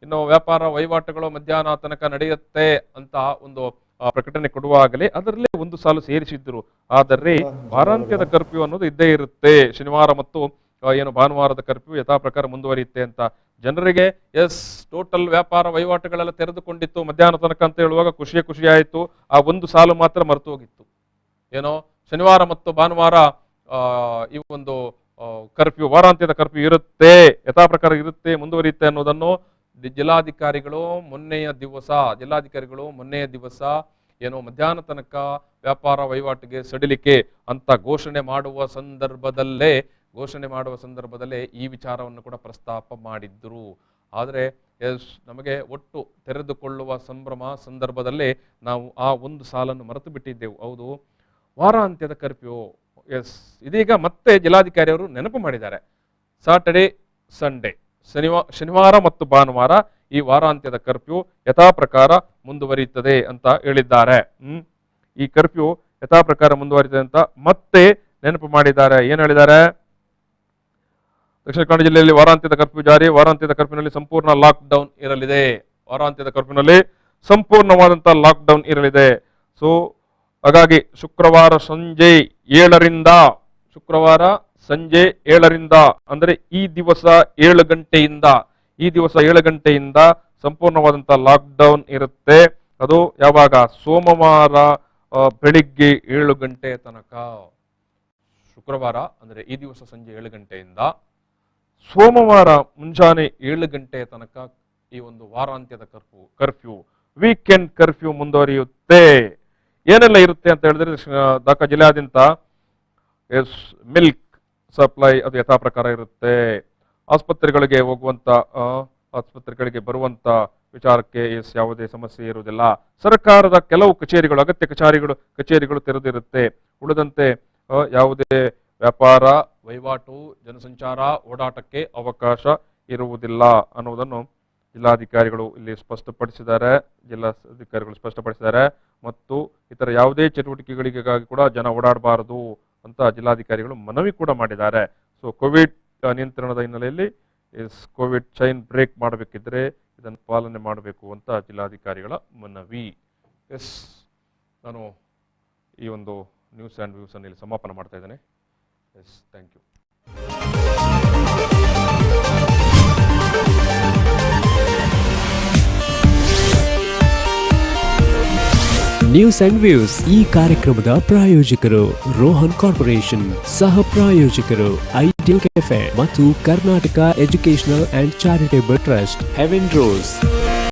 ಇನ್ನು ವ್ಯಾಪಾರ ವಹಿವಾಟುಗಳು ಮಧ್ಯಾಹ್ನ ತನಕ ನಡೆಯುತ್ತೆ ಅಂತ ಒಂದು ಪ್ರಕಟಣೆ ಕೊಡುವಾಗಲೇ ಅದರಲ್ಲೇ ಒಂದು ಸಾಲು ಸೇರಿಸಿದ್ರು. ಆದರೆ ವಾರಾಂತ್ಯದ ಕರ್ಫ್ಯೂ ಅನ್ನೋದು ಇದ್ದೇ ಇರುತ್ತೆ. ಶನಿವಾರ ಮತ್ತು ಏನು ಭಾನುವಾರದ ಕರ್ಫ್ಯೂ ಯಥಾ ಪ್ರಕಾರ ಮುಂದುವರಿಯುತ್ತೆ ಅಂತ ಜನರಿಗೆ ಟೋಟಲ್ ವ್ಯಾಪಾರ ವಹಿವಾಟುಗಳೆಲ್ಲ ತೆರೆದುಕೊಂಡಿತ್ತು ಮಧ್ಯಾಹ್ನ ತನಕ ಅಂತ ಹೇಳುವಾಗ ಖುಷಿ ಆಯಿತು. ಆ ಒಂದು ಸಾಲು ಮಾತ್ರ ಮರೆತು ಹೋಗಿತ್ತು. ಏನೋ ಶನಿವಾರ ಮತ್ತು ಭಾನುವಾರ ಈ ಒಂದು ಕರ್ಫ್ಯೂ, ವಾರಾಂತ್ಯದ ಕರ್ಫ್ಯೂ ಇರುತ್ತೆ, ಯಥಾ ಪ್ರಕಾರ ಇರುತ್ತೆ, ಮುಂದುವರಿಯುತ್ತೆ ಅನ್ನೋದನ್ನು ಜಿಲ್ಲಾಧಿಕಾರಿಗಳು ಮೊನ್ನೆಯ ದಿವಸ ಏನೋ ಮಧ್ಯಾಹ್ನ ತನಕ ವ್ಯಾಪಾರ ವಹಿವಾಟಿಗೆ ಸಡಿಲಿಕೆ ಅಂತ ಘೋಷಣೆ ಮಾಡುವ ಸಂದರ್ಭದಲ್ಲೇ ಈ ವಿಚಾರವನ್ನು ಕೂಡ ಪ್ರಸ್ತಾಪ ಮಾಡಿದ್ರು. ಆದರೆ ನಮಗೆ ಒಟ್ಟು ತೆರೆದುಕೊಳ್ಳುವ ಸಂದರ್ಭದಲ್ಲೇ ನಾವು ಆ ಒಂದು ಸಾಲನ್ನು ಮರೆತು ಬಿಟ್ಟಿದ್ದೆವು. ಹೌದು, ವಾರಾಂತ್ಯದ ಕರ್ಫ್ಯೂ. ಇದೀಗ ಮತ್ತೆ ಜಿಲ್ಲಾಧಿಕಾರಿ ಅವರು ನೆನಪು ಮಾಡಿದ್ದಾರೆ. ಸಾಟರ್ಡೆ ಸಂಡೇ, ಶನಿವಾರ ಮತ್ತು ಭಾನುವಾರ ಈ ವಾರಾಂತ್ಯದ ಕರ್ಫ್ಯೂ ಯಥಾ ಪ್ರಕಾರ ಮುಂದುವರಿಯುತ್ತದೆ ಅಂತ ಹೇಳಿದ್ದಾರೆ. ಈ ಕರ್ಫ್ಯೂ ಯಥಾ ಪ್ರಕಾರ ಮುಂದುವರಿಯುತ್ತದೆ ಅಂತ ಮತ್ತೆ ನೆನಪು ಮಾಡಿದ್ದಾರೆ. ಏನು ಹೇಳಿದ್ದಾರೆ? ದಕ್ಷಿಣ ಕನ್ನಡ ಜಿಲ್ಲೆಯಲ್ಲಿ ವಾರಾಂತ್ಯದ ಕರ್ಫ್ಯೂ ಜಾರಿ. ವಾರಾಂತ್ಯದ ಕರ್ಫ್ಯೂನಲ್ಲಿ ಸಂಪೂರ್ಣ ಲಾಕ್ಡೌನ್ ಇರಲಿದೆ. ಸಂಪೂರ್ಣವಾದಂತಹ ಲಾಕ್ಡೌನ್ ಇರಲಿದೆ. ಸೊ ಹಾಗಾಗಿ ಶುಕ್ರವಾರ ಸಂಜೆ 7ರಿಂದ ಅಂದ್ರೆ ಈ ದಿವಸ 7 ಗಂಟೆಯಿಂದ ಸಂಪೂರ್ಣವಾದಂತಹ ಲಾಕ್ಡೌನ್ ಇರುತ್ತೆ. ಅದು ಯಾವಾಗ? ಸೋಮವಾರ ಬೆಳಿಗ್ಗೆ 7 ಗಂಟೆ ತನಕ. ಶುಕ್ರವಾರ ಅಂದ್ರೆ ಈ ದಿವಸ ಸಂಜೆ 7 ಗಂಟೆಯಿಂದ ಸೋಮವಾರ ಮುಂಜಾನೆ 7 ಗಂಟೆಯ ತನಕ ಈ ಒಂದು ವಾರಾಂತ್ಯದ ಕರ್ಫ್ಯೂ, ವೀಕೆಂಡ್ ಕರ್ಫ್ಯೂ ಮುಂದುವರಿಯುತ್ತೆ. ಏನೆಲ್ಲ ಇರುತ್ತೆ ಅಂತ ಹೇಳಿದ್ರೆ ದಾಖಾ ಜಿಲ್ಲೆಯಾದ್ಯಂತ ಮಿಲ್ಕ್ ಸಪ್ಲೈ ಅದು ಯಥಾ ಪ್ರಕಾರ ಇರುತ್ತೆ. ಆಸ್ಪತ್ರೆಗಳಿಗೆ ಬರುವಂತ ವಿಚಾರಕ್ಕೆ ಯಾವುದೇ ಸಮಸ್ಯೆ ಇರುವುದಿಲ್ಲ. ಸರ್ಕಾರದ ಕೆಲವು ಕಚೇರಿಗಳು, ಅಗತ್ಯ ಕಚೇರಿಗಳು ತೆರೆದಿರುತ್ತೆ. ಉಳಿದಂತೆ ಯಾವುದೇ ವ್ಯಾಪಾರ ವಹಿವಾಟು, ಜನಸಂಚಾರ, ಓಡಾಟಕ್ಕೆ ಅವಕಾಶ ಇರುವುದಿಲ್ಲ ಅನ್ನುವುದನ್ನು ಜಿಲ್ಲಾಧಿಕಾರಿಗಳು ಸ್ಪಷ್ಟಪಡಿಸಿದ್ದಾರೆ. ಮತ್ತು ಇತರ ಯಾವುದೇ ಚಟುವಟಿಕೆಗಳಿಗಾಗಿ ಕೂಡ ಜನ ಓಡಾಡಬಾರದು ಅಂತ ಜಿಲ್ಲಾಧಿಕಾರಿಗಳು ಮನವಿ ಕೂಡ ಮಾಡಿದ್ದಾರೆ. ಸೊ ಕೋವಿಡ್ ನಿಯಂತ್ರಣದ ಹಿನ್ನೆಲೆಯಲ್ಲಿ ಕೋವಿಡ್ ಚೈನ್ ಬ್ರೇಕ್ ಮಾಡಬೇಕಿದ್ರೆ ಇದನ್ನು ಪಾಲನೆ ಮಾಡಬೇಕು ಅಂತ ಜಿಲ್ಲಾಧಿಕಾರಿಗಳ ಮನವಿ. ನಾನು ಈ ಒಂದು ನ್ಯೂಸ್ ಆ್ಯಂಡ್ ವ್ಯೂಸ್ ಅನ್ನು ಇಲ್ಲಿ ಸಮಾಪನ ಮಾಡ್ತಾ ಇದ್ದೇನೆ. Thank you. News and views ಈ ಕಾರ್ಯಕ್ರಮದ ಪ್ರಾಯೋಜಕರು ರೋಹನ್ ಕಾರ್ಪೊರೇಷನ್, ಸಹ ಪ್ರಾಯೋಜಕರು ಐಡಿಯಲ್ ಕೆಫೆ ಮತ್ತು Karnataka educational and charitable trust, Heaven rose.